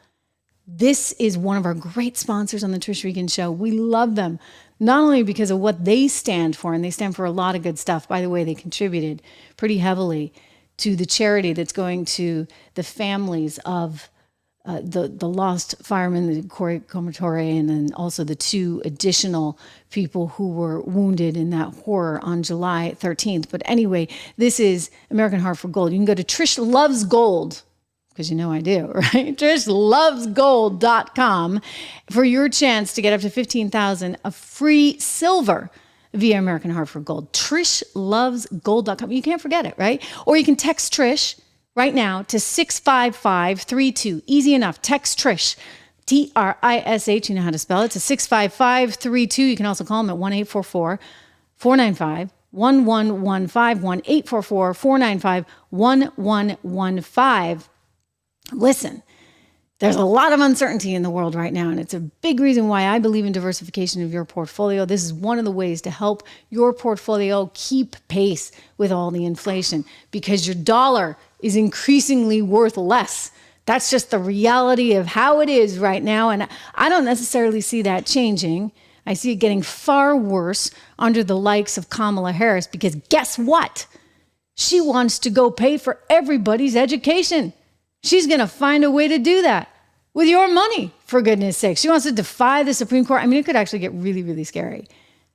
Speaker 1: This is one of our great sponsors on the Trish Regan Show. We love them, not only because of what they stand for, and they stand for a lot of good stuff. By the way, they contributed pretty heavily to the charity that's going to the families of the lost firemen, the Corey Comatore, and then also the 2 additional people who were wounded in that horror on July 13th. But anyway, this is American Heart for Gold. You can go to Trish Loves Gold, because you know I do, right? TrishLovesGold.com for your chance to get up to $15,000 of free silver via American Heart for Gold. TrishLovesGold.com. You can't forget it, right? Or you can text Trish right now to 65532. Easy enough. Text Trish, Trish. You know how to spell it. To 65532. You can also call them at 1-844-495-1115. 1-844-495-1115. Listen, there's a lot of uncertainty in the world right now, and it's a big reason why I believe in diversification of your portfolio. This is one of the ways to help your portfolio keep pace with all the inflation, because your dollar is increasingly worth less. That's just the reality of how it is right now, and I don't necessarily see that changing. I see it getting far worse under the likes of Kamala Harris, because guess what? She wants to go pay for everybody's education. She's going to find a way to do that with your money, for goodness sake. She wants to defy the Supreme Court. I mean, it could actually get really, really scary.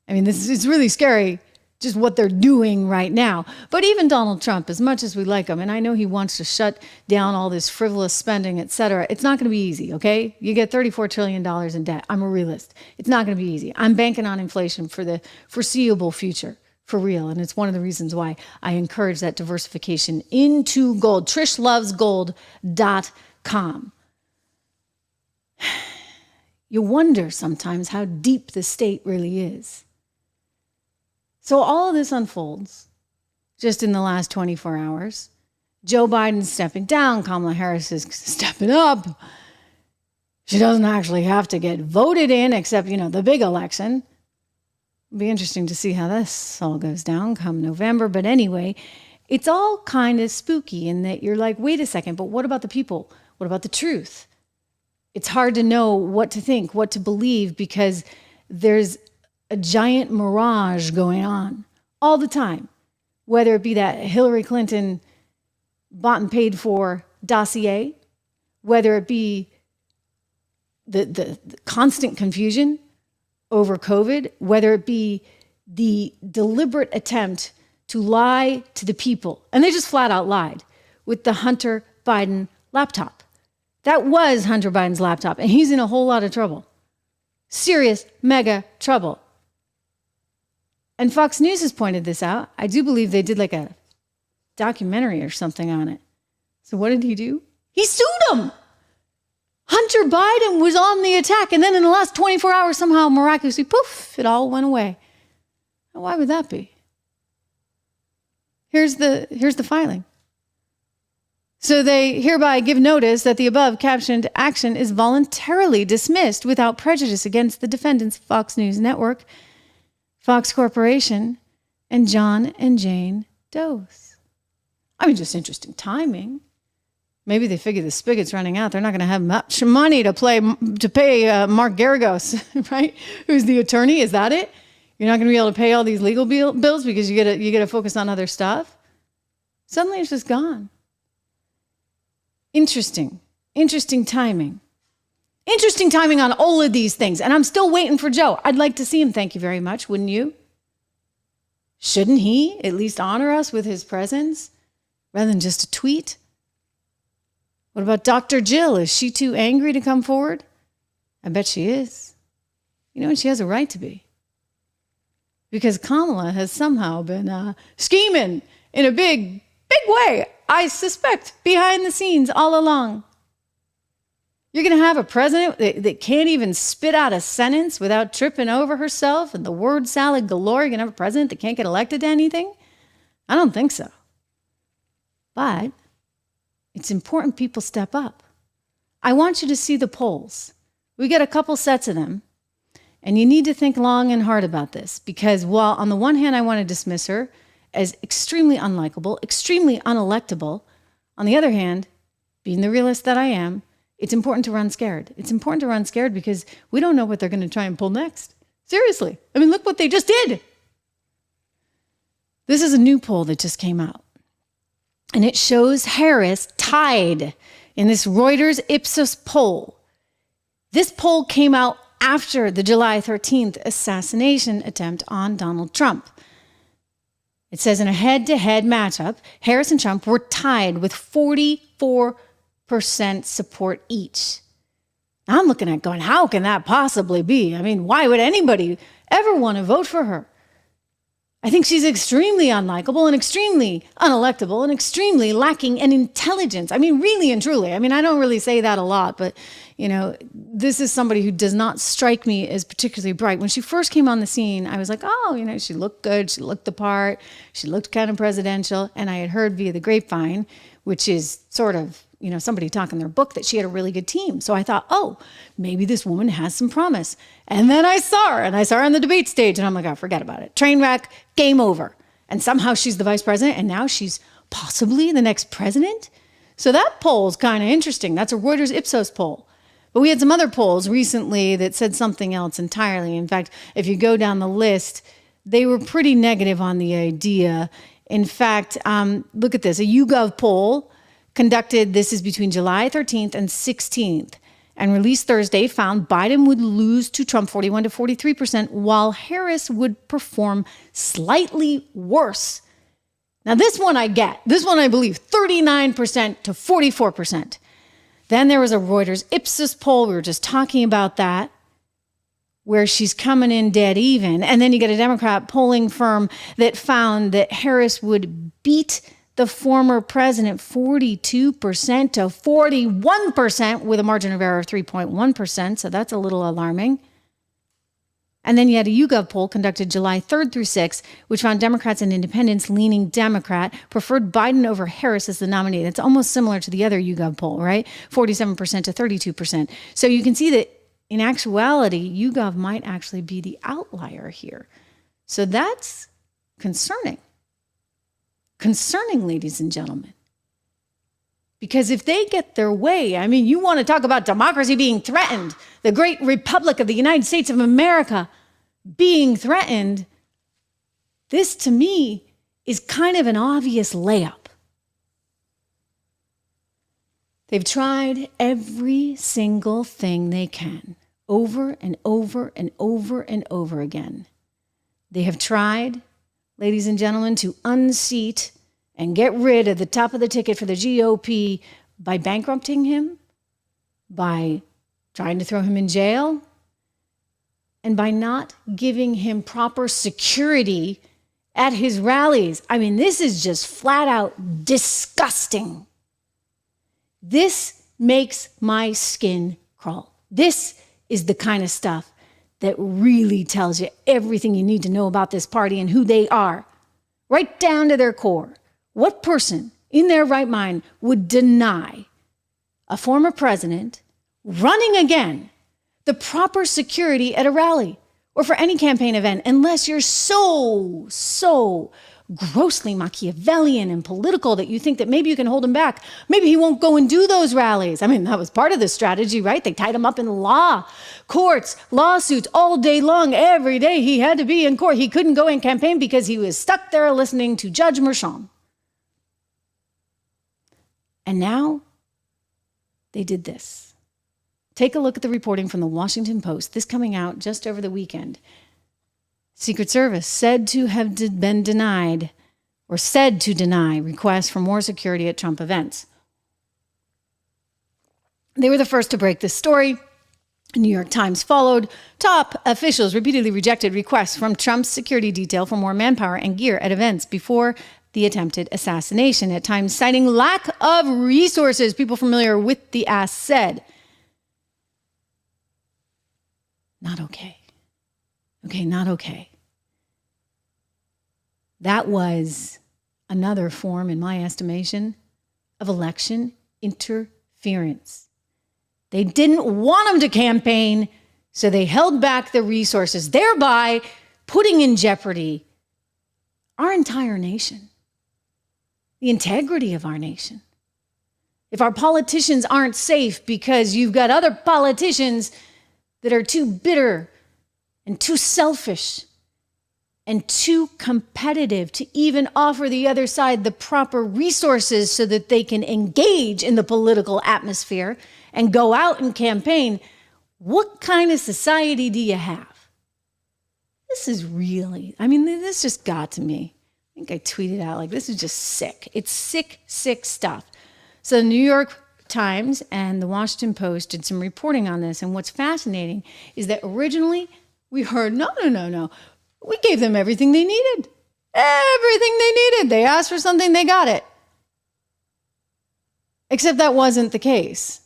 Speaker 1: I mean, it's really scary just what they're doing right now. But even Donald Trump, as much as we like him, and I know he wants to shut down all this frivolous spending, et cetera, it's not going to be easy, okay? You get $34 trillion in debt. I'm a realist. It's not going to be easy. I'm banking on inflation for the foreseeable future. For real. And it's one of the reasons why I encourage that diversification into gold. TrishLovesGold.com. You wonder sometimes how deep the state really is. So all of this unfolds just in the last 24 hours. Joe Biden's stepping down. Kamala Harris is stepping up. She doesn't actually have to get voted in, except, the big election. It'll be interesting to see how this all goes down come November. But anyway, it's all kind of spooky in that you're like, wait a second, but what about the people? What about the truth? It's hard to know what to think, what to believe, because there's a giant mirage going on all the time, whether it be that Hillary Clinton bought and paid for dossier, whether it be the constant confusion over COVID, whether it be the deliberate attempt to lie to the people. And they just flat out lied with the Hunter Biden laptop. That was Hunter Biden's laptop, and he's in a whole lot of trouble. Serious, mega trouble. And Fox News has pointed this out. I do believe they did like a documentary or something on it. So what did he do? He sued him. Hunter Biden was on the attack, and then in the last 24 hours, somehow miraculously, poof, it all went away. Now, why would that be? Here's the filing. So they hereby give notice that the above captioned action is voluntarily dismissed without prejudice against the defendants, Fox News Network, Fox Corporation, and John and Jane Doe's. I mean, just interesting timing. Maybe they figure the spigot's running out. They're not going to have much money to pay Mark Garagos, right? Who's the attorney? Is that it? You're not going to be able to pay all these legal bills because you get to focus on other stuff. Suddenly it's just gone. Interesting timing. Interesting timing on all of these things. And I'm still waiting for Joe. I'd like to see him. Thank you very much. Wouldn't you? Shouldn't he at least honor us with his presence rather than just a tweet? What about Dr. Jill? Is she too angry to come forward? I bet she is. And she has a right to be. because Kamala has somehow been scheming in a big way, I suspect, behind the scenes all along. You're going to have a president that can't even spit out a sentence without tripping over herself and the word salad galore. You're going to have a president that can't get elected to anything? I don't think so. But it's important people step up. I want you to see the polls. We get a couple sets of them, and you need to think long and hard about this, because while on the one hand I want to dismiss her as extremely unlikable, extremely unelectable, on the other hand, being the realist that I am, it's important to run scared. It's important to run scared because we don't know what they're going to try and pull next. Seriously. I mean, look what they just did. This is a new poll that just came out, and it shows Harris tied in this Reuters Ipsos poll. This poll came out after the July 13th assassination attempt on Donald Trump. It says in a head-to-head matchup, Harris and Trump were tied with 44% support each. I'm looking at going, how can that possibly be? I mean, why would anybody ever want to vote for her? I think she's extremely unlikable and extremely unelectable and extremely lacking in intelligence. I mean, really and truly. I mean, I don't really say that a lot, but, you know, this is somebody who does not strike me as particularly bright. When she first came on the scene, I was like, oh, you know, she looked good. She looked the part. She looked kind of presidential. And I had heard via the grapevine, which is sort of, you know, somebody talking their book, that she had a really good team. So I thought, oh, maybe this woman has some promise. And then I saw her on the debate stage, and I'm like, oh, forget about it. Train wreck, game over. And somehow she's the vice president, and now she's possibly the next president. So that poll is kind of interesting. That's a Reuters Ipsos poll. But we had some other polls recently that said something else entirely. In fact, if you go down the list, they were pretty negative on the idea. In fact, look at this, a YouGov poll conducted, this is between July 13th and 16th, and released Thursday, found Biden would lose to Trump 41 to 43%, while Harris would perform slightly worse. Now, this one I get. This one I believe, 39% to 44%. Then there was a Reuters Ipsos poll. We were just talking about that, where she's coming in dead even. And then you get a Democrat polling firm that found that Harris would beat the former president 42% to 41% with a margin of error of 3.1%. So that's a little alarming. And then you had a YouGov poll conducted July 3rd through 6th, which found Democrats and independents leaning Democrat preferred Biden over Harris as the nominee. That's almost similar to the other YouGov poll, right? 47% to 32%. So you can see that in actuality, YouGov might actually be the outlier here. So that's concerning. Concerning, ladies and gentlemen. Because if they get their way, I mean, you want to talk about democracy being threatened, the great republic of the United States of America being threatened, this to me is kind of an obvious layup. They've tried every single thing they can over and over and over and over again. They have tried, ladies and gentlemen, to unseat and get rid of the top of the ticket for the GOP by bankrupting him, by trying to throw him in jail, and by not giving him proper security at his rallies. I mean, this is just flat out disgusting. This makes my skin crawl. This is the kind of stuff that really tells you everything you need to know about this party and who they are, right down to their core. What person in their right mind would deny a former president running again the proper security at a rally or for any campaign event unless you're so grossly Machiavellian and political that you think that maybe you can hold him back? Maybe he won't go and do those rallies. I mean, that was part of the strategy, right? They tied him up in law, courts, lawsuits all day long. Every day he had to be in court. He couldn't go and campaign because he was stuck there listening to Judge Merchan. And now they did this. Take a look at the reporting from the Washington Post, this coming out just over the weekend. Secret Service said to have been denied, or said to deny, requests for more security at Trump events. They were the first to break this story. New York Times followed. Top officials repeatedly rejected requests from Trump's security detail for more manpower and gear at events before the attempted assassination, at times citing lack of resources. People familiar with the ask said, not okay. Okay, not okay. That was another form, in my estimation, of election interference. They didn't want him to campaign, so they held back the resources, thereby putting in jeopardy our entire nation, the integrity of our nation. If our politicians aren't safe because you've got other politicians that are too bitter and too selfish and too competitive to even offer the other side the proper resources so that they can engage in the political atmosphere and go out and campaign, what kind of society do you have? This is really, this just got to me. I think I tweeted out, like, this is just sick. It's sick, sick stuff. So the New York Times and the Washington Post did some reporting on this. And what's fascinating is that originally we heard, no. We gave them everything they needed. Everything they needed. They asked for something, they got it. Except that wasn't the case.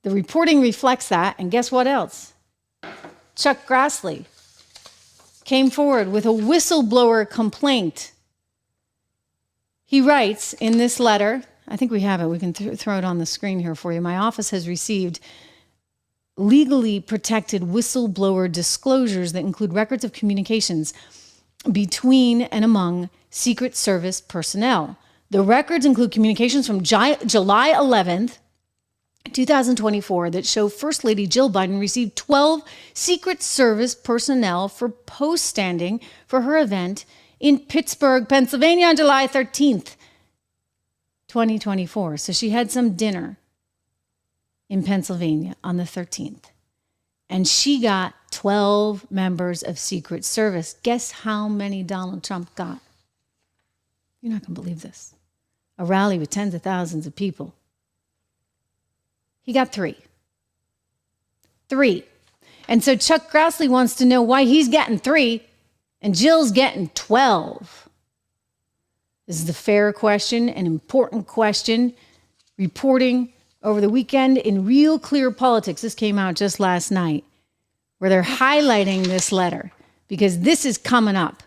Speaker 1: The reporting reflects that. And guess what else? Chuck Grassley came forward with a whistleblower complaint. He writes in this letter, I think we have it. We can throw it on the screen here for you. My office has received legally protected whistleblower disclosures that include records of communications between and among Secret Service personnel. The records include communications from July 11th, 2024 that show First Lady Jill Biden received 12 Secret Service personnel for post standing for her event in Pittsburgh, Pennsylvania on July 13th, 2024. So she had some dinner in Pennsylvania on the 13th. And she got 12 members of Secret Service. Guess how many Donald Trump got? You're not going to believe this. A rally with tens of thousands of people. He got 3. 3. And so Chuck Grassley wants to know why he's getting 3 and Jill's getting 12. This is the fair question, an important question. Reporting over the weekend in Real Clear Politics. This came out just last night, where they're highlighting this letter because this is coming up.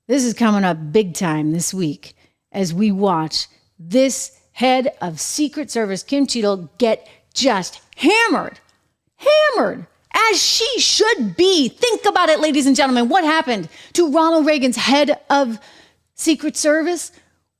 Speaker 1: This is coming up big time this week as we watch this head of Secret Service, Kim Cheadle, get just hammered, as she should be. Think about it, ladies and gentlemen. What happened to Ronald Reagan's head of Secret Service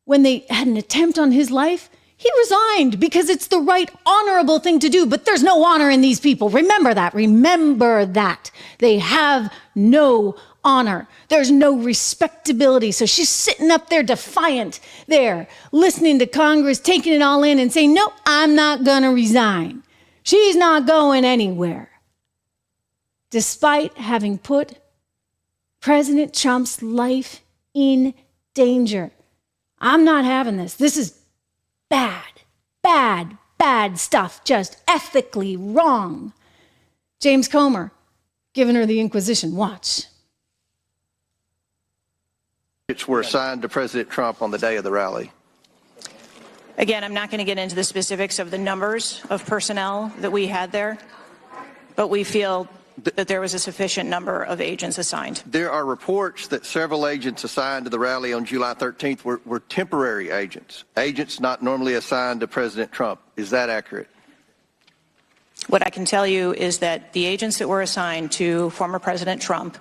Speaker 1: when they had an attempt on his life? He resigned because it's the right, honorable thing to do. But there's no honor in these people. Remember that. Remember that. They have no honor. There's no respectability. So she's sitting up there defiant there, listening to Congress, taking it all in and saying, no, I'm not going to resign. She's not going anywhere. Despite having put President Trump's life in danger. I'm not having this. This is bad stuff, just ethically wrong. James Comer giving her the Inquisition. Watch.
Speaker 16: Which were assigned to President Trump on the day of the rally.
Speaker 17: Again, I'm not going to get into the specifics of the numbers of personnel that we had there, but we feel that there was a sufficient number of agents assigned.
Speaker 16: There are reports that several agents assigned to the rally on July 13th were temporary agents not normally assigned to President Trump. Is that accurate?
Speaker 17: What I can tell you is that the agents that were assigned to former President Trump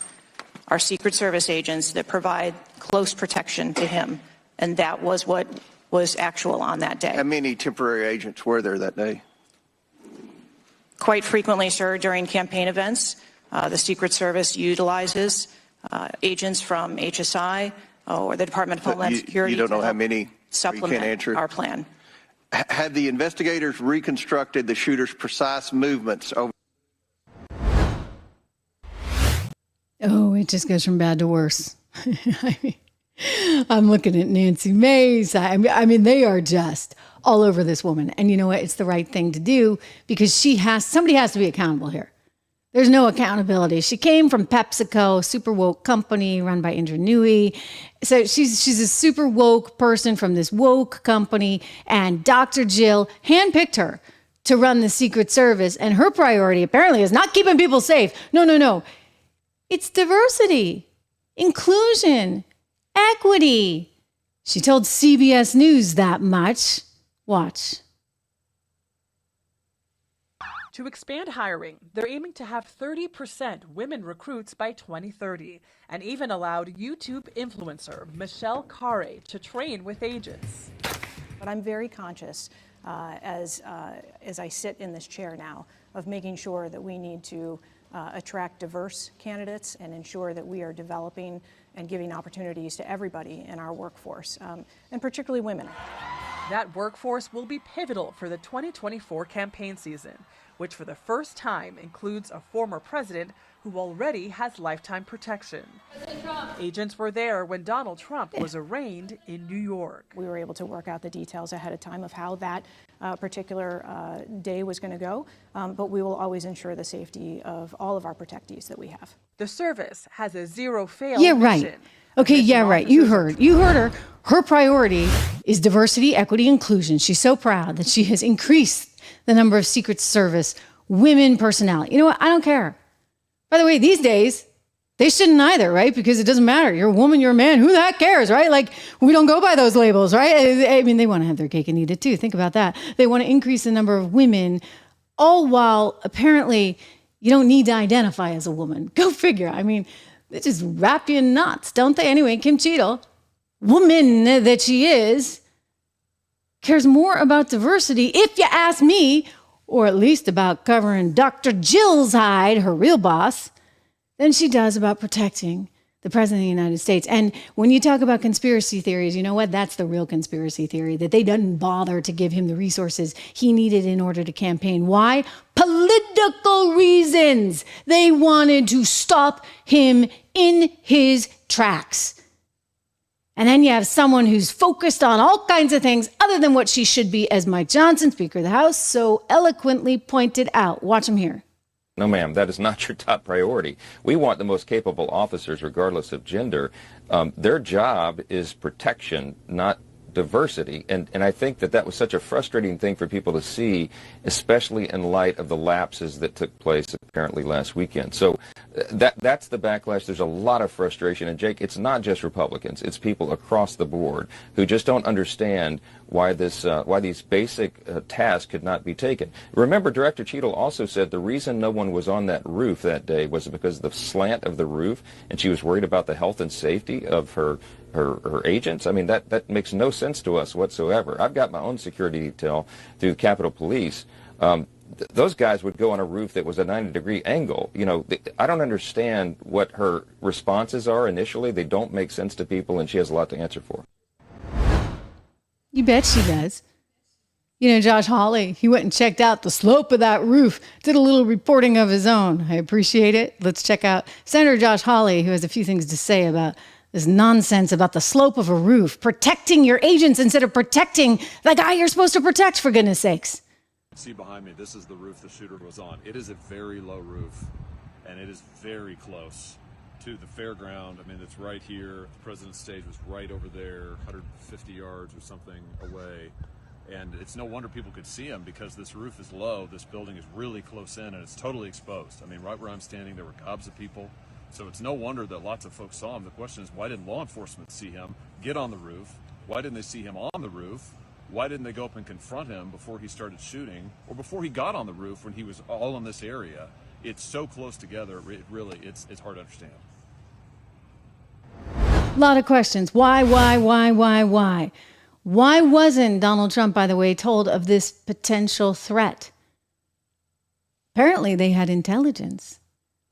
Speaker 17: are Secret Service agents that provide close protection to him, and that was what was actual on that day.
Speaker 16: How many temporary agents were there that day?
Speaker 17: Quite frequently, sir, during campaign events, the Secret Service utilizes agents from HSI or the Department of Homeland Security.
Speaker 16: You don't know how many?
Speaker 17: Supplement
Speaker 16: you can't answer.
Speaker 17: Our plan.
Speaker 16: Have the investigators reconstructed the shooter's precise movements over?
Speaker 1: Oh, it just goes from bad to worse. I'm looking at Nancy Mace. I mean, they are just all over this woman. And you know what? It's the right thing to do because somebody has to be accountable here. There's no accountability. She came from PepsiCo, super woke company run by Indra Nooyi. So she's a super woke person from this woke company, and Dr. Jill handpicked her to run the Secret Service, and her priority apparently is not keeping people safe. No. It's diversity, inclusion, equity. She told CBS News that much. Watch.
Speaker 18: To expand hiring, they're aiming to have 30% women recruits by 2030, and even allowed YouTube influencer Michelle Carre to train with agents.
Speaker 17: But I'm very conscious as I sit in this chair now of making sure that we need to attract diverse candidates and ensure that we are developing and giving opportunities to everybody in our workforce, and particularly women.
Speaker 18: That workforce will be pivotal for the 2024 campaign season, which for the first time includes a former president who already has lifetime protection. Agents were there when Donald Trump was arraigned in New York.
Speaker 17: We were able to work out the details ahead of time of how that particular day was going to go, but we will always ensure the safety of all of our protectees that we have.
Speaker 18: The service has a zero-fail
Speaker 1: Yeah,
Speaker 18: mission.
Speaker 1: right. Okay, yeah, right. You heard her. Her priority is diversity, equity, inclusion. She's so proud that she has increased the number of Secret Service women personnel. You know what? I don't care. By the way, these days, they shouldn't either, right? Because it doesn't matter. You're a woman, you're a man. Who the heck cares, right? Like, we don't go by those labels, right? I mean, they want to have their cake and eat it too. Think about that. They want to increase the number of women, all while apparently you don't need to identify as a woman. Go figure. I mean, they just wrap you in knots, don't they? Anyway, Kim Cheadle, woman that she is, cares more about diversity, if you ask me, or at least about covering Dr. Jill's hide, her real boss, than she does about protecting the President of the United States. And when you talk about conspiracy theories, you know what? That's the real conspiracy theory, that they didn't bother to give him the resources he needed in order to campaign. Why? Political reasons. They wanted to stop him in his tracks. And then you have someone who's focused on all kinds of things other than what she should be, as Mike Johnson, Speaker of the House, so eloquently pointed out. Watch him here.
Speaker 19: No, ma'am, that is not your top priority. We want the most capable officers, regardless of gender. Their job is protection, not diversity. And I think that was such a frustrating thing for people to see, especially in light of the lapses that took place apparently last weekend. So that's the backlash. There's a lot of frustration. And Jake, it's not just Republicans. It's people across the board who just don't understand why these basic tasks could not be taken. Remember, Director Cheadle also said the reason no one was on that roof that day was because of the slant of the roof, and she was worried about the health and safety of her agents. I mean, that makes no sense to us whatsoever. I've got my own security detail through Capitol Police. Those guys would go on a roof that was a 90-degree angle. You know, I don't understand what her responses are initially. They don't make sense to people, and she has a lot to answer for.
Speaker 1: You bet she does. You know, Josh Hawley, he went and checked out the slope of that roof, did a little reporting of his own. I appreciate it. Let's check out Senator Josh Hawley, who has a few things to say about this nonsense about the slope of a roof, protecting your agents instead of protecting the guy you're supposed to protect, for goodness sakes.
Speaker 20: See behind me, this is the roof the shooter was on. It is a very low roof, and it is very close to the fairground. I mean, it's right here. The president's stage was right over there, 150 yards or something away. And it's no wonder people could see him, because this roof is low, this building is really close in, and it's totally exposed. I mean, right where I'm standing, there were gobs of people. So it's no wonder that lots of folks saw him. The question is, why didn't law enforcement see him get on the roof? Why didn't they see him on the roof? Why didn't they go up and confront him before he started shooting, or before he got on the roof when he was all in this area? It's so close together, it's hard to understand.
Speaker 1: A lot of questions. Why? Why wasn't Donald Trump, by the way, told of this potential threat? Apparently they had intelligence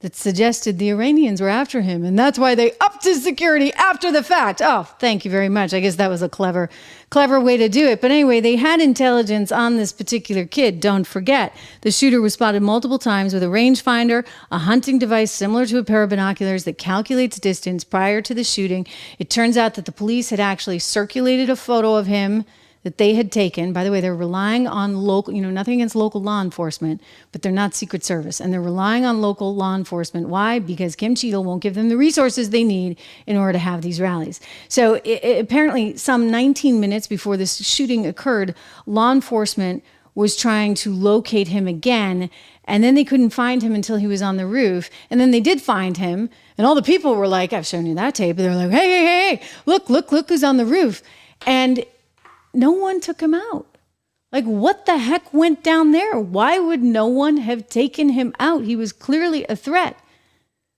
Speaker 1: that suggested the Iranians were after him, and that's why they upped his security after the fact. Oh, thank you very much. I guess that was a clever way to do it. But anyway, they had intelligence on this particular kid. Don't forget, the shooter was spotted multiple times with a rangefinder, a hunting device similar to a pair of binoculars that calculates distance prior to the shooting. It turns out that the police had actually circulated a photo of him that they had taken. By the way, they're relying on local, nothing against local law enforcement, but they're not Secret Service. And they're relying on local law enforcement. Why? Because Kim Cheadle won't give them the resources they need in order to have these rallies. So apparently some 19 minutes before this shooting occurred, law enforcement was trying to locate him again. And then they couldn't find him until he was on the roof. And then they did find him. And all the people were like, I've shown you that tape. They were like, hey, look who's on the roof. And no one took him out. Like, what the heck went down there? Why would no one have taken him out? He was clearly a threat.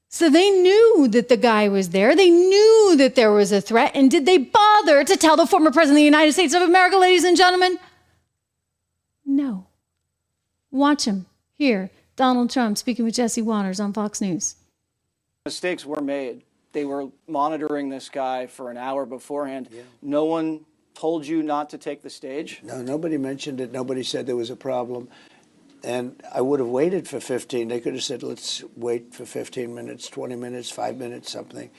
Speaker 1: So they knew that the guy was there. They knew that there was a threat. And did they bother to tell the former president of the United States of America, ladies and gentlemen? No. Watch him. Here, Donald Trump speaking with Jesse Waters on Fox News.
Speaker 21: Mistakes were made. They were monitoring this guy for an hour beforehand. Yeah. No one told you not to take the stage?
Speaker 7: No, nobody mentioned it. Nobody said there was a problem. And I would have waited for 15. They could have said, let's wait for 15 minutes, 20 minutes, 5 minutes, something.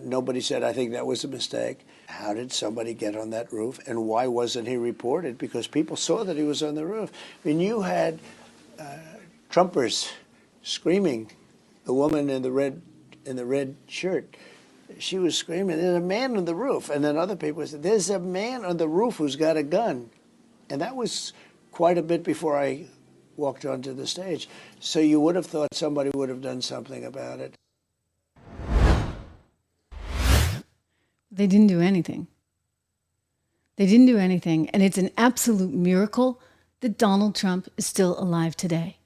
Speaker 7: Nobody said, I think that was a mistake. How did somebody get on that roof? And why wasn't he reported? Because people saw that he was on the roof. I mean, you had Trumpers screaming. The woman in the red shirt, she was screaming, there's a man on the roof. And then other people said, there's a man on the roof who's got a gun. And that was quite a bit before I walked onto the stage. So you would have thought somebody would have done something about it.
Speaker 1: They didn't do anything. They didn't do anything. And it's an absolute miracle that Donald Trump is still alive today.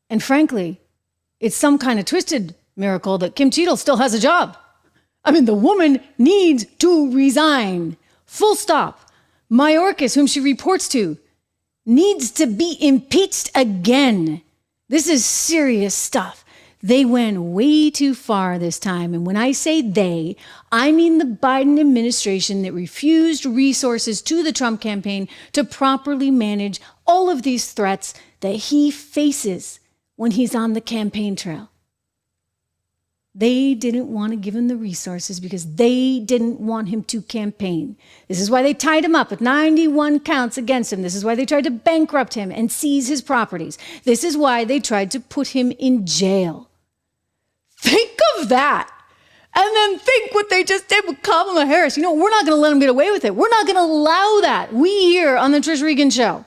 Speaker 1: And frankly, it's some kind of twisted miracle that Kim Cheadle still has a job. I mean, the woman needs to resign. Full stop. Mayorkas, whom she reports to, needs to be impeached again. This is serious stuff. They went way too far this time. And when I say they, I mean the Biden administration that refused resources to the Trump campaign to properly manage all of these threats that he faces when he's on the campaign trail. They didn't want to give him the resources because they didn't want him to campaign. This is why they tied him up with 91 counts against him. This is why they tried to bankrupt him and seize his properties. This is why they tried to put him in jail. Think of that. And then think what they just did with Kamala Harris. We're not going to let them get away with it. We're not going to allow that. We here on the Trish Regan Show,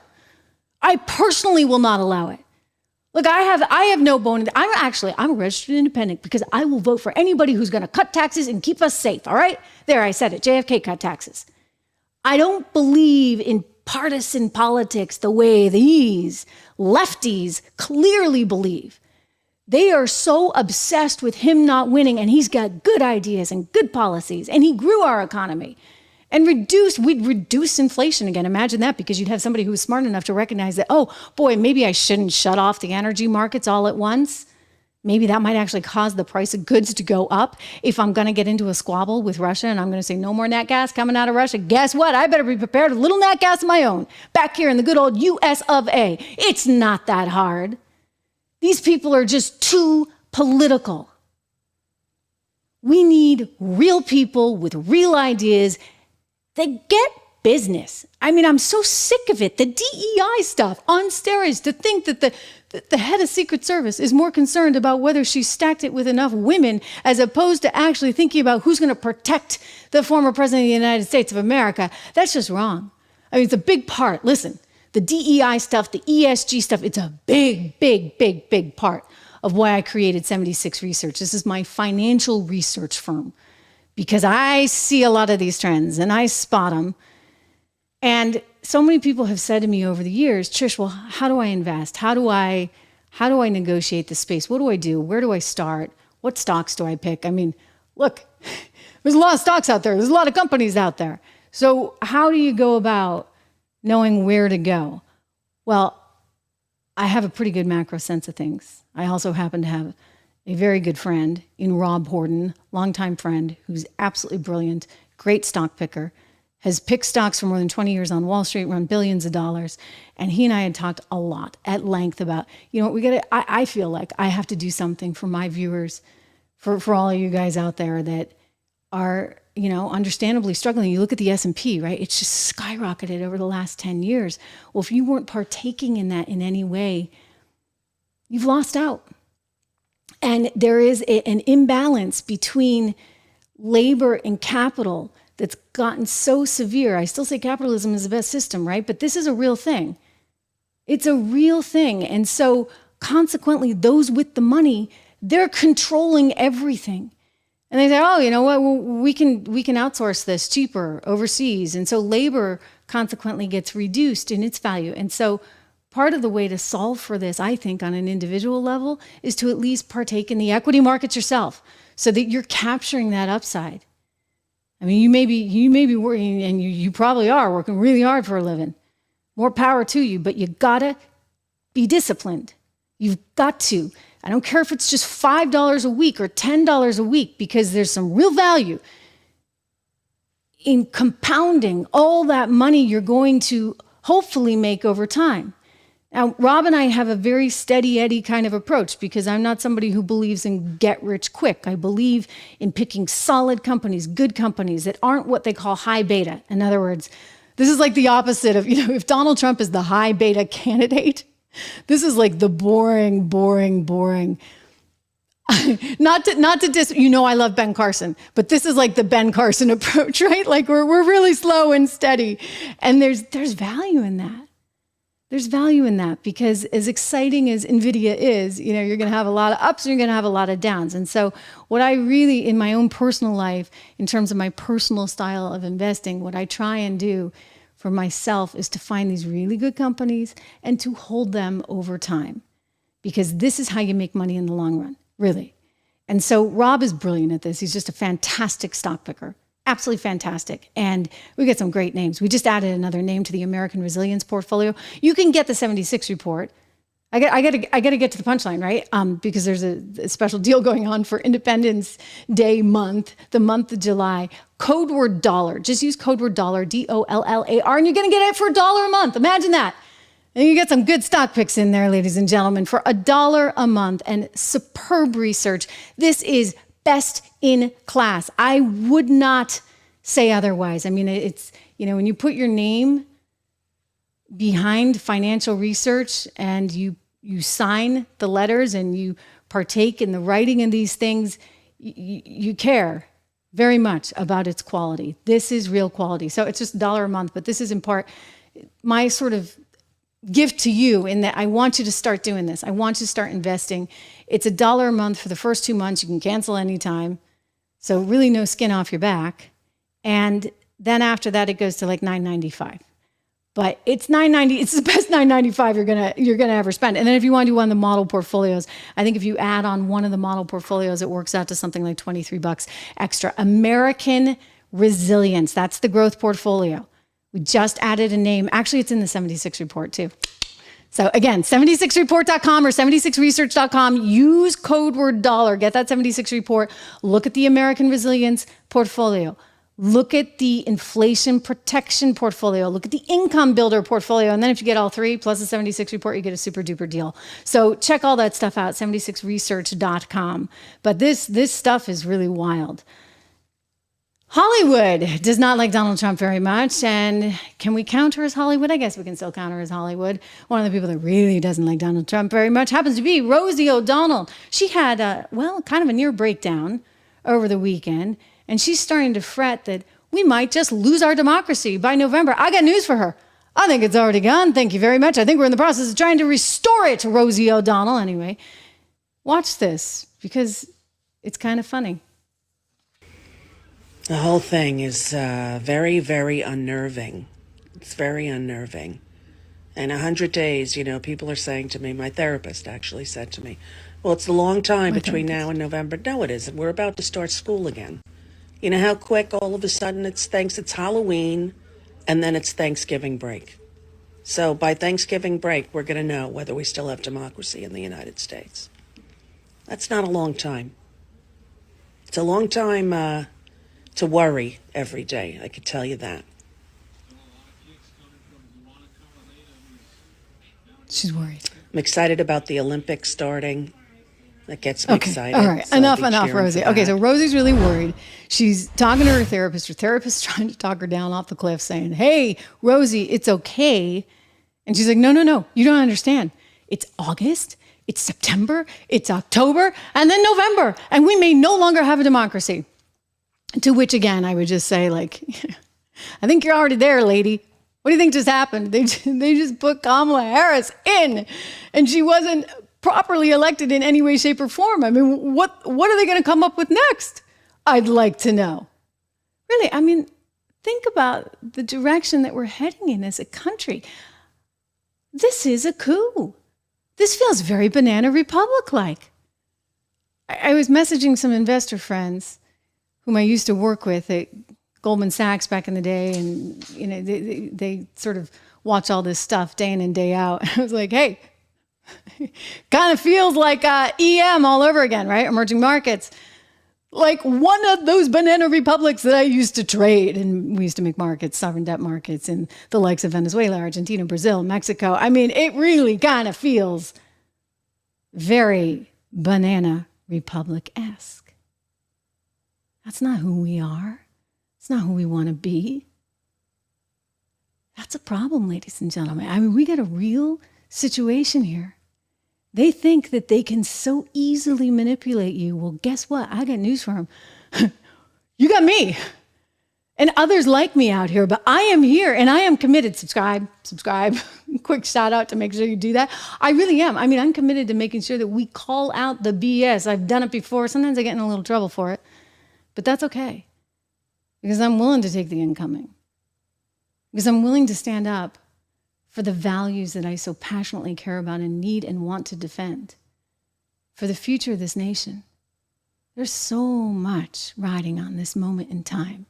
Speaker 1: I personally will not allow it. Look, I have no bone. I'm a registered independent because I will vote for anybody who's going to cut taxes and keep us safe. All right? There, I said it. JFK cut taxes. I don't believe in partisan politics the way these lefties clearly believe. They are so obsessed with him not winning, and he's got good ideas and good policies, and he grew our economy. And we'd reduce inflation again. Imagine that, because you'd have somebody who was smart enough to recognize that, oh boy, maybe I shouldn't shut off the energy markets all at once. Maybe that might actually cause the price of goods to go up if I'm going to get into a squabble with Russia and I'm going to say no more nat gas coming out of Russia. Guess what? I better be prepared with a little nat gas of my own back here in the good old US of A. It's not that hard. These people are just too political. We need real people with real ideas. They get business. I mean, I'm so sick of it. The DEI stuff on steroids, to think that the head of Secret Service is more concerned about whether she stacked it with enough women as opposed to actually thinking about who's going to protect the former president of the United States of America. That's just wrong. I mean, it's a big part. Listen, the DEI stuff, the ESG stuff, it's a big part of why I created 76 Research. This is my financial research firm, because I see a lot of these trends and I spot them. And so many people have said to me over the years, Trish, well, how do I invest? How do I negotiate the space? What do I do? Where do I start? What stocks do I pick? I mean, look, there's a lot of stocks out there. There's a lot of companies out there. So how do you go about knowing where to go? Well, I have a pretty good macro sense of things. I also happen to have a very good friend in Rob Horton, longtime friend, who's absolutely brilliant, great stock picker, has picked stocks for more than 20 years on Wall Street, run billions of dollars. And he and I had talked a lot at length about, I feel like I have to do something for my viewers, for all of you guys out there that are, understandably struggling. You look at the S&P, right? It's just skyrocketed over the last 10 years. Well, if you weren't partaking in that in any way, you've lost out. And there is an imbalance between labor and capital that's gotten so severe. I still say capitalism is the best system, right? But this is a real thing. It's a real thing. And so consequently, those with the money, they're controlling everything. And they say, oh, you know what, well, we can outsource this cheaper overseas. And so labor consequently gets reduced in its value. And so part of the way to solve for this, I think, on an individual level, is to at least partake in the equity markets yourself so that you're capturing that upside. I mean, you may be working, and you probably are working really hard for a living. More power to you, but you gotta be disciplined. You've got to. I don't care if it's just $5 a week or $10 a week, because there's some real value in compounding all that money you're going to hopefully make over time. Now, Rob and I have a very steady Eddie kind of approach, because I'm not somebody who believes in get rich quick. I believe in picking solid companies, good companies that aren't what they call high beta. In other words, this is like the opposite of, if Donald Trump is the high beta candidate, this is like the boring. not to I love Ben Carson, but this is like the Ben Carson approach, right? Like we're really slow and steady. And there's value in that. There's value in that, because as exciting as NVIDIA is, you're going to have a lot of ups and you're going to have a lot of downs. And so what I really, in my own personal life, in terms of my personal style of investing, what I try and do for myself is to find these really good companies and to hold them over time, because this is how you make money in the long run, really. And so Rob is brilliant at this. He's just a fantastic stock picker. Absolutely fantastic. And we get some great names. We just added another name to the American Resilience portfolio. You can get the 76 report. I got to get to the punchline, right? Because there's a special deal going on for Independence Day month, the month of July. Code word dollar. Just use code word dollar, DOLLAR, and you're going to get it for $1 a month. Imagine that. And you get some good stock picks in there, ladies and gentlemen, for $1 a month, and superb research. This is best in class. I would not say otherwise. I mean, it's, when you put your name behind financial research and you sign the letters and you partake in the writing of these things, you care very much about its quality. This is real quality. So it's just $1 a month, but this is in part my sort of gift to you, in that I want you to start doing this. I want you to start investing. It's $1 a month for the first 2 months. You can cancel anytime. So really no skin off your back. And then after that, it goes to like $9.95. But it's $9.90. It's the best $9.95 you're gonna ever spend. And then if you want to do one of the model portfolios, I think if you add on one of the model portfolios, it works out to something like $23 extra. American Resilience. That's the growth portfolio. We just added a name. Actually, it's in the 76 report too. So again, 76report.com or 76research.com. Use code word dollar. Get that 76 report. Look at the American Resilience portfolio. Look at the inflation protection portfolio. Look at the income builder portfolio. And then if you get all three plus the 76 report, you get a super duper deal. So check all that stuff out, 76research.com. But this stuff is really wild. Hollywood does not like Donald Trump very much. And can we count her as Hollywood? I guess we can still count her as Hollywood. One of the people that really doesn't like Donald Trump very much happens to be Rosie O'Donnell. She had, kind of a near breakdown over the weekend. And she's starting to fret that we might just lose our democracy by November. I got news for her. I think it's already gone. Thank you very much. I think we're in the process of trying to restore it, Rosie O'Donnell. Anyway, watch this because it's kind of funny.
Speaker 2: The whole thing is very, very unnerving. It's very unnerving. And 100 days, people are saying to me, my therapist actually said to me, well, it's a long time between now and November. No, it isn't. We're about to start school again. You know how quick all of a sudden it's Halloween and then it's Thanksgiving break. So by Thanksgiving break, we're going to know whether we still have democracy in the United States. That's not a long time. It's a long time to worry every day, I can tell you that.
Speaker 1: She's worried.
Speaker 2: I'm excited about the Olympics starting. that gets me excited.
Speaker 1: All right.
Speaker 2: So I'll
Speaker 1: enough,
Speaker 2: be cheering
Speaker 1: Rosie.
Speaker 2: for
Speaker 1: Okay,
Speaker 2: that.
Speaker 1: so Rosie's really worried. She's talking to her therapist. Her therapist's trying to talk her down off the cliff, saying, hey, Rosie, it's okay. And she's like, no, you don't understand. It's August, it's September, it's October, and then November, and we may no longer have a democracy. To which, again, I would just say, like, I think you're already there, lady. What do you think just happened? They just put Kamala Harris in, and she wasn't properly elected in any way, shape, or form. I mean, what are they going to come up with next? I'd like to know. Really, I mean, think about the direction that we're heading in as a country. This is a coup. This feels very Banana Republic-like. I was messaging some investor friends whom I used to work with at Goldman Sachs back in the day, and you know they sort of watch all this stuff day in and day out. I was like, hey, kind of feels like EM all over again, right? Emerging markets. Like one of those banana republics that I used to trade. And we used to make markets, sovereign debt markets, in the likes of Venezuela, Argentina, Brazil, Mexico. I mean, it really kind of feels very Banana Republic-esque. That's not who we are. It's not who we want to be. That's a problem, ladies and gentlemen. I mean, we got a real situation here. They think that they can so easily manipulate you. Well, guess what? I got news for them. You got me and others like me out here, but I am here and I am committed. Subscribe. Quick shout out to make sure you do that. I really am. I mean, I'm committed to making sure that we call out the BS. I've done it before. Sometimes I get in a little trouble for it, but that's okay because I'm willing to take the incoming, because I'm willing to stand up for the values that I so passionately care about and need and want to defend, for the future of this nation. There's so much riding on this moment in time.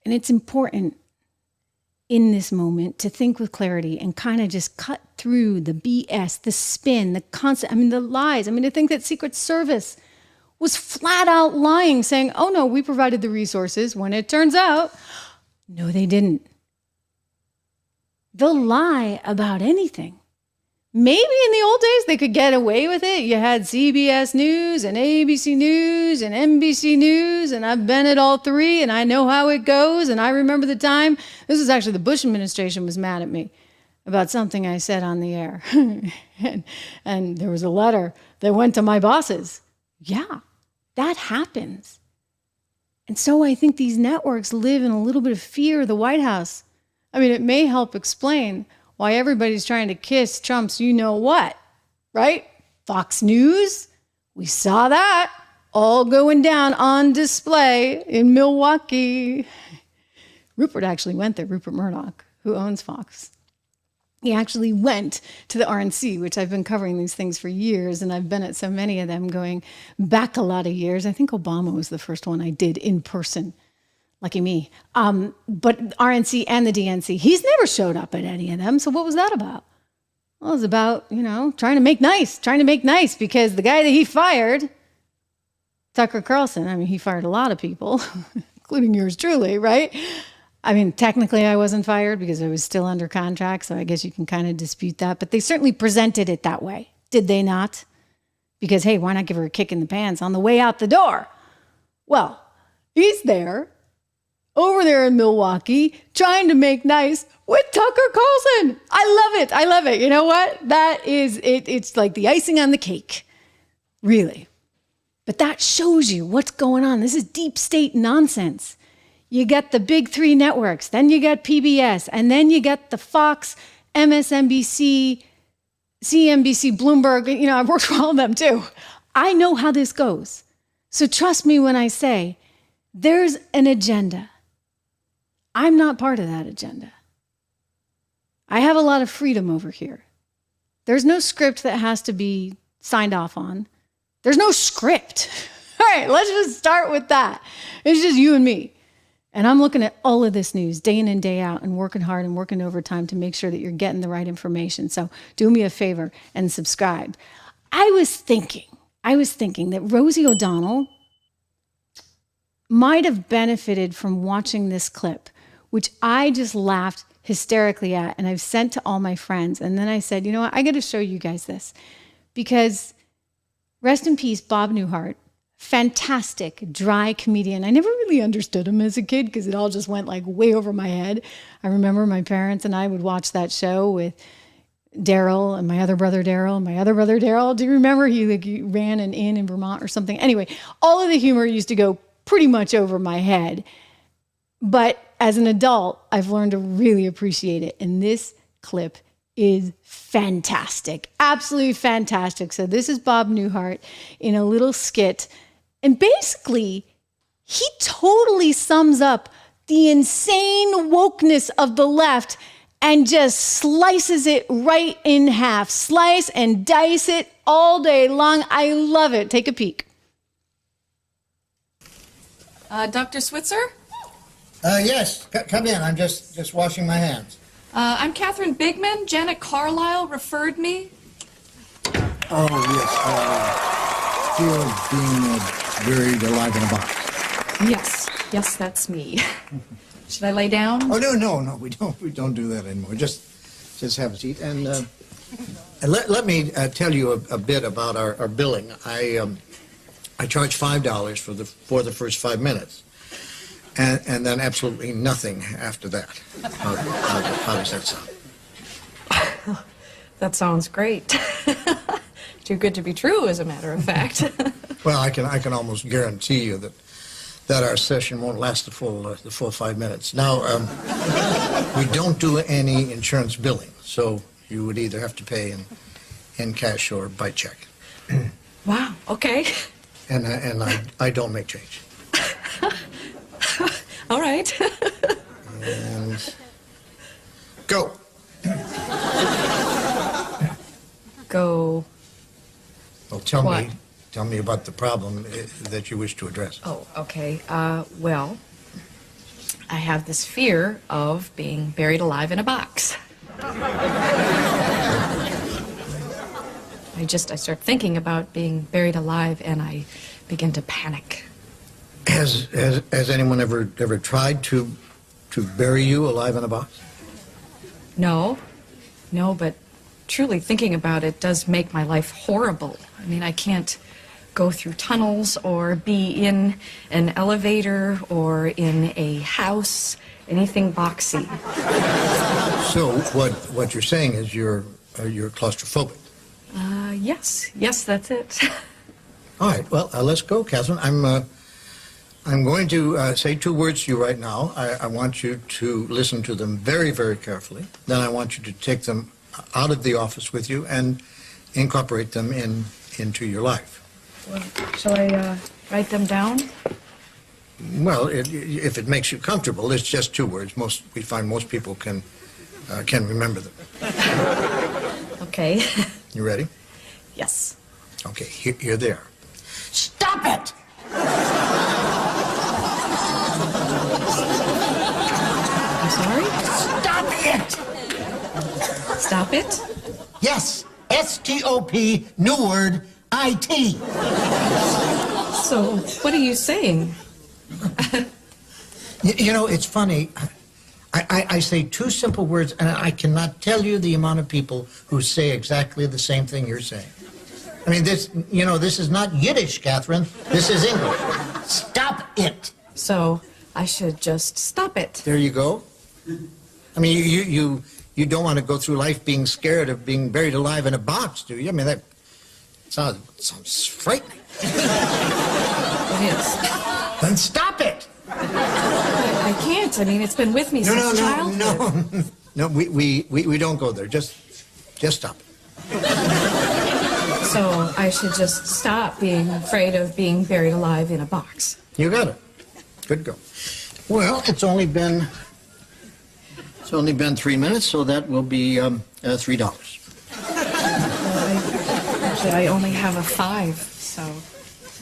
Speaker 1: And it's important in this moment to think with clarity and kind of just cut through the BS, the spin, the constant, the lies. To think that Secret Service was flat out lying, saying, oh no, we provided the resources, when it turns out, no, they didn't. They'll lie about anything. Maybe in the old days they could get away with it. You had CBS News and ABC News and NBC News, and I've been at all three, and I know how it goes. And I remember the time, this was actually the Bush administration was mad at me about something I said on the air. and there was a letter that went to my bosses. Yeah, that happens. And so I think these networks live in a little bit of fear of the White House. It may help explain why everybody's trying to kiss Trump's you-know-what, right? Fox News, we saw that all going down on display in Milwaukee. Rupert actually went there, Rupert Murdoch, who owns Fox. He actually went to the RNC, which I've been covering these things for years, and I've been at so many of them going back a lot of years. I think Obama was the first one I did in person. Lucky me. But RNC and the DNC, he's never showed up at any of them. So what was that about? Well, it was about, trying to make nice because the guy that he fired, Tucker Carlson, he fired a lot of people, including yours truly, right? Technically I wasn't fired because I was still under contract. So I guess you can kind of dispute that, but they certainly presented it that way. Did they not? Because, hey, why not give her a kick in the pants on the way out the door? Well, he's there. Over there in Milwaukee, trying to make nice with Tucker Carlson. I love it. You know what? That is it. It's like the icing on the cake, really. But that shows you what's going on. This is deep state nonsense. You get the big three networks, then you get PBS, and then you get the Fox, MSNBC, CNBC, Bloomberg. I've worked for all of them too. I know how this goes. So trust me when I say there's an agenda. I'm not part of that agenda. I have a lot of freedom over here. There's no script that has to be signed off on. There's no script. All right, let's just start with that. It's just you and me. And I'm looking at all of this news day in and day out and working hard and working overtime to make sure that you're getting the right information. So do me a favor and subscribe. I was thinking that Rosie O'Donnell might have benefited from watching this clip, which I just laughed hysterically at, and I've sent to all my friends. And then I said, you know what, I got to show you guys this, because Rest in peace, Bob Newhart. Fantastic, dry comedian. I never really understood him as a kid because it all just went like way over my head. I remember my parents and I would watch that show with Daryl and my other brother Daryl. Do you remember he ran an inn in Vermont or something? Anyway, all of the humor used to go pretty much over my head. But as an adult, I've learned to really appreciate it. And this clip is fantastic, absolutely fantastic. So this is Bob Newhart in a little skit. And basically, he totally sums up the insane wokeness of the left and just slices it right in half. Slice and dice it all day long. I love it. Take a peek.
Speaker 3: Dr. Switzer?
Speaker 22: Yes, come in. I'm just washing my hands.
Speaker 3: I'm Catherine Bigman. Janet Carlisle referred me.
Speaker 22: Oh, yes. Still being buried alive in a box.
Speaker 3: Yes, that's me. Should I lay down?
Speaker 22: Oh, no, we don't do that anymore. Just have a seat. And let me tell you a bit about our billing. I charge $5 for the first 5 minutes. And then absolutely nothing after that. How does that sound?
Speaker 3: That sounds great. Too good to be true, as a matter of fact.
Speaker 22: Well, I can almost guarantee you that our session won't last the full 5 minutes. Now, we don't do any insurance billing, so you would either have to pay in cash or by check.
Speaker 3: Wow. Okay.
Speaker 22: And I don't make change.
Speaker 3: All right.
Speaker 22: And go.
Speaker 3: Go.
Speaker 22: Well, tell
Speaker 3: What?
Speaker 22: me about the problem that you wish to address.
Speaker 3: Oh, okay. Well, I have this fear of being buried alive in a box. I start thinking about being buried alive and I begin to panic.
Speaker 22: Has anyone ever tried to bury you alive in a box?
Speaker 3: No, but truly thinking about it does make my life horrible. I mean, I can't go through tunnels or be in an elevator or in a house, anything boxy.
Speaker 22: So what you're saying is you're claustrophobic.
Speaker 3: Yes, that's it.
Speaker 22: All right, well, let's go, Catherine. I'm going to say 2 words to you right now. I want you to listen to them very, very carefully. Then I want you to take them out of the office with you and incorporate them into your life.
Speaker 3: Well, shall I write them down?
Speaker 22: Well, if it makes you comfortable, it's just 2 words. We find most people can remember them.
Speaker 3: Okay.
Speaker 22: You ready?
Speaker 3: Yes.
Speaker 22: Okay, here they are.
Speaker 3: Stop it! I'm sorry?
Speaker 22: Stop it!
Speaker 3: Stop it?
Speaker 22: Yes, S-T-O-P, new word, I-T.
Speaker 3: So, what are you saying?
Speaker 22: You know, it's funny. I say 2 simple words, and I cannot tell you the amount of people who say exactly the same thing you're saying. I mean, this is not Yiddish, Catherine. This is English. Stop it.
Speaker 3: So, I should just stop it.
Speaker 22: There you go. I mean, you don't want to go through life being scared of being buried alive in a box, do you? I mean, that sounds frightening.
Speaker 3: It is.
Speaker 22: Then stop it.
Speaker 3: I can't. I mean, it's been with me since childhood.
Speaker 22: No, we don't go there. Just stop it.
Speaker 3: So I should just stop being afraid of being buried alive in a box.
Speaker 22: You got it. Good go. Well, it's only been 3 minutes, so that will be $3.
Speaker 3: Actually, I only have a 5, so.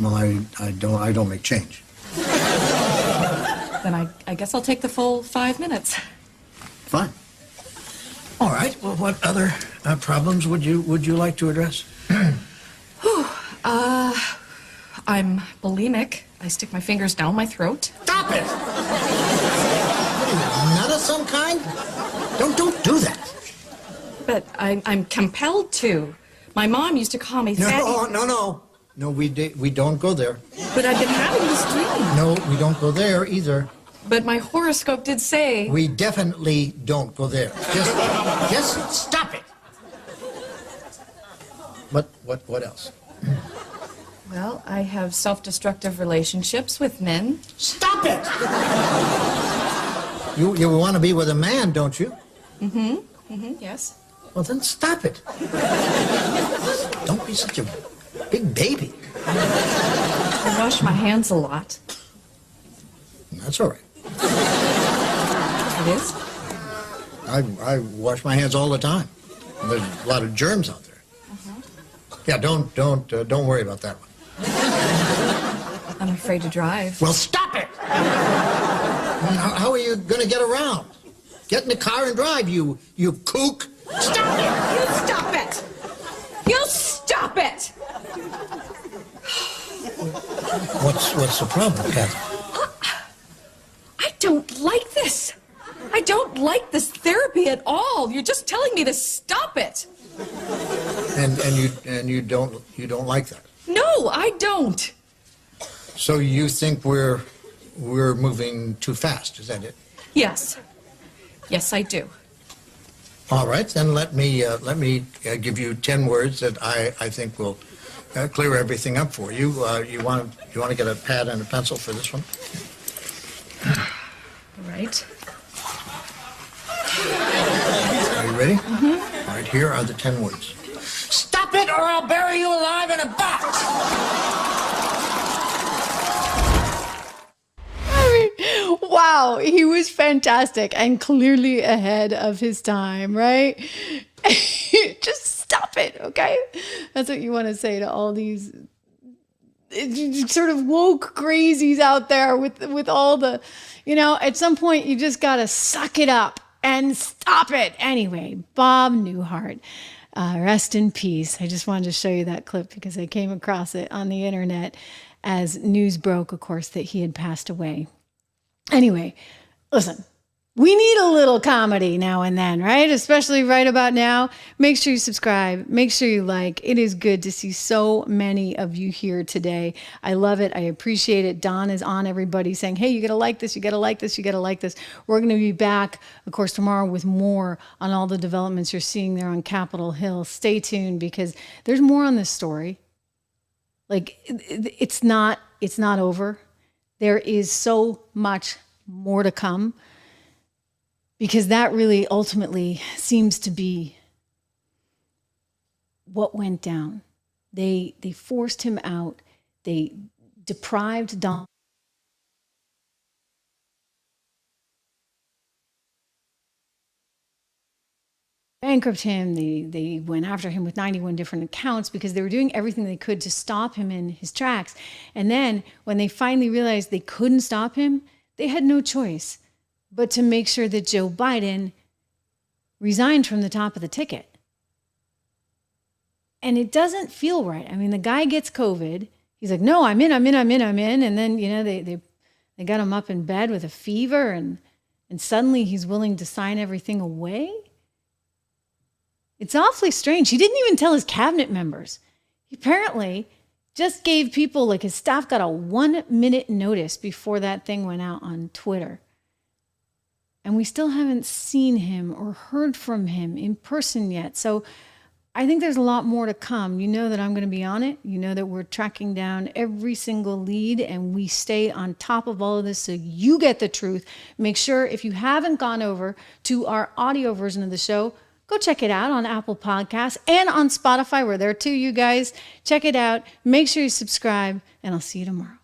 Speaker 22: Well, I don't make change.
Speaker 3: Then I guess I'll take the full 5 minutes.
Speaker 22: Fine. All right. Well, what other problems would you like to address?
Speaker 3: I'm bulimic. I stick my fingers down my throat.
Speaker 22: Stop it! Nut of some kind? Don't do that.
Speaker 3: But I'm compelled to. My mom used to call me fatty.
Speaker 22: No. No, we don't go there.
Speaker 3: But I've been having this dream.
Speaker 22: No, we don't go there either.
Speaker 3: But my horoscope did say...
Speaker 22: We definitely don't go there. Just stop it. What else?
Speaker 3: Well, I have self-destructive relationships with men.
Speaker 22: Stop it! You want to be with a man, don't you?
Speaker 3: Yes.
Speaker 22: Well, then stop it. Don't be such a big baby.
Speaker 3: I wash my hands a lot.
Speaker 22: That's all right.
Speaker 3: It is?
Speaker 22: I wash my hands all the time. There's a lot of germs out there. Yeah, don't worry about that one.
Speaker 3: I'm afraid to drive.
Speaker 22: Well, stop it! How are you going to get around? Get in the car and drive, you kook. Stop it!
Speaker 3: You stop it! You stop it!
Speaker 22: What's the problem, Kathy?
Speaker 3: I don't like this. I don't like this therapy at all. You're just telling me to stop it.
Speaker 22: And you don't like that?
Speaker 3: No, I don't.
Speaker 22: So you think we're moving too fast? Is that it?
Speaker 3: Yes. Yes, I do.
Speaker 22: All right, then let me give you 10 words that I think will clear everything up for you. You want to get a pad and a pencil for this one?
Speaker 3: All right.
Speaker 22: Are you ready? All right, here are the 10 words. Stop it or I'll bury you alive in a box!
Speaker 1: Wow, he was fantastic and clearly ahead of his time, right? Just stop it, okay? That's what you want to say to all these sort of woke crazies out there with all the, at some point you just got to suck it up and stop it. Anyway, Bob Newhart, rest in peace. I just wanted to show you that clip because I came across it on the internet as news broke, of course, that he had passed away. Anyway, listen, we need a little comedy now and then, right? Especially right about now. Make sure you subscribe. Make sure you like. It is good to see so many of you here today. I love it. I appreciate it. Don is on everybody saying, hey, you got to like this. You got to like this. You got to like this. We're going to be back, of course, tomorrow with more on all the developments you're seeing there on Capitol Hill. Stay tuned because there's more on this story. Like, it's not over. There is so much more to come because that really ultimately seems to be what went down. They forced him out. They deprived Donald. Bankrupt him. They went after him with 91 different accounts because they were doing everything they could to stop him in his tracks. And then when they finally realized they couldn't stop him, they had no choice but to make sure that Joe Biden resigned from the top of the ticket. And it doesn't feel right. I mean, the guy gets COVID. He's like, no, I'm in. And then, they got him up in bed with a fever and suddenly he's willing to sign everything away. It's awfully strange. He didn't even tell his cabinet members. He apparently just gave people, like his staff got a 1-minute notice before that thing went out on Twitter. And we still haven't seen him or heard from him in person yet. So I think there's a lot more to come. You know that I'm going to be on it. You know that we're tracking down every single lead and we stay on top of all of this so you get the truth. Make sure if you haven't gone over to our audio version of the show, go check it out on Apple Podcasts and on Spotify. We're there too, you guys. Check it out. Make sure you subscribe, and I'll see you tomorrow.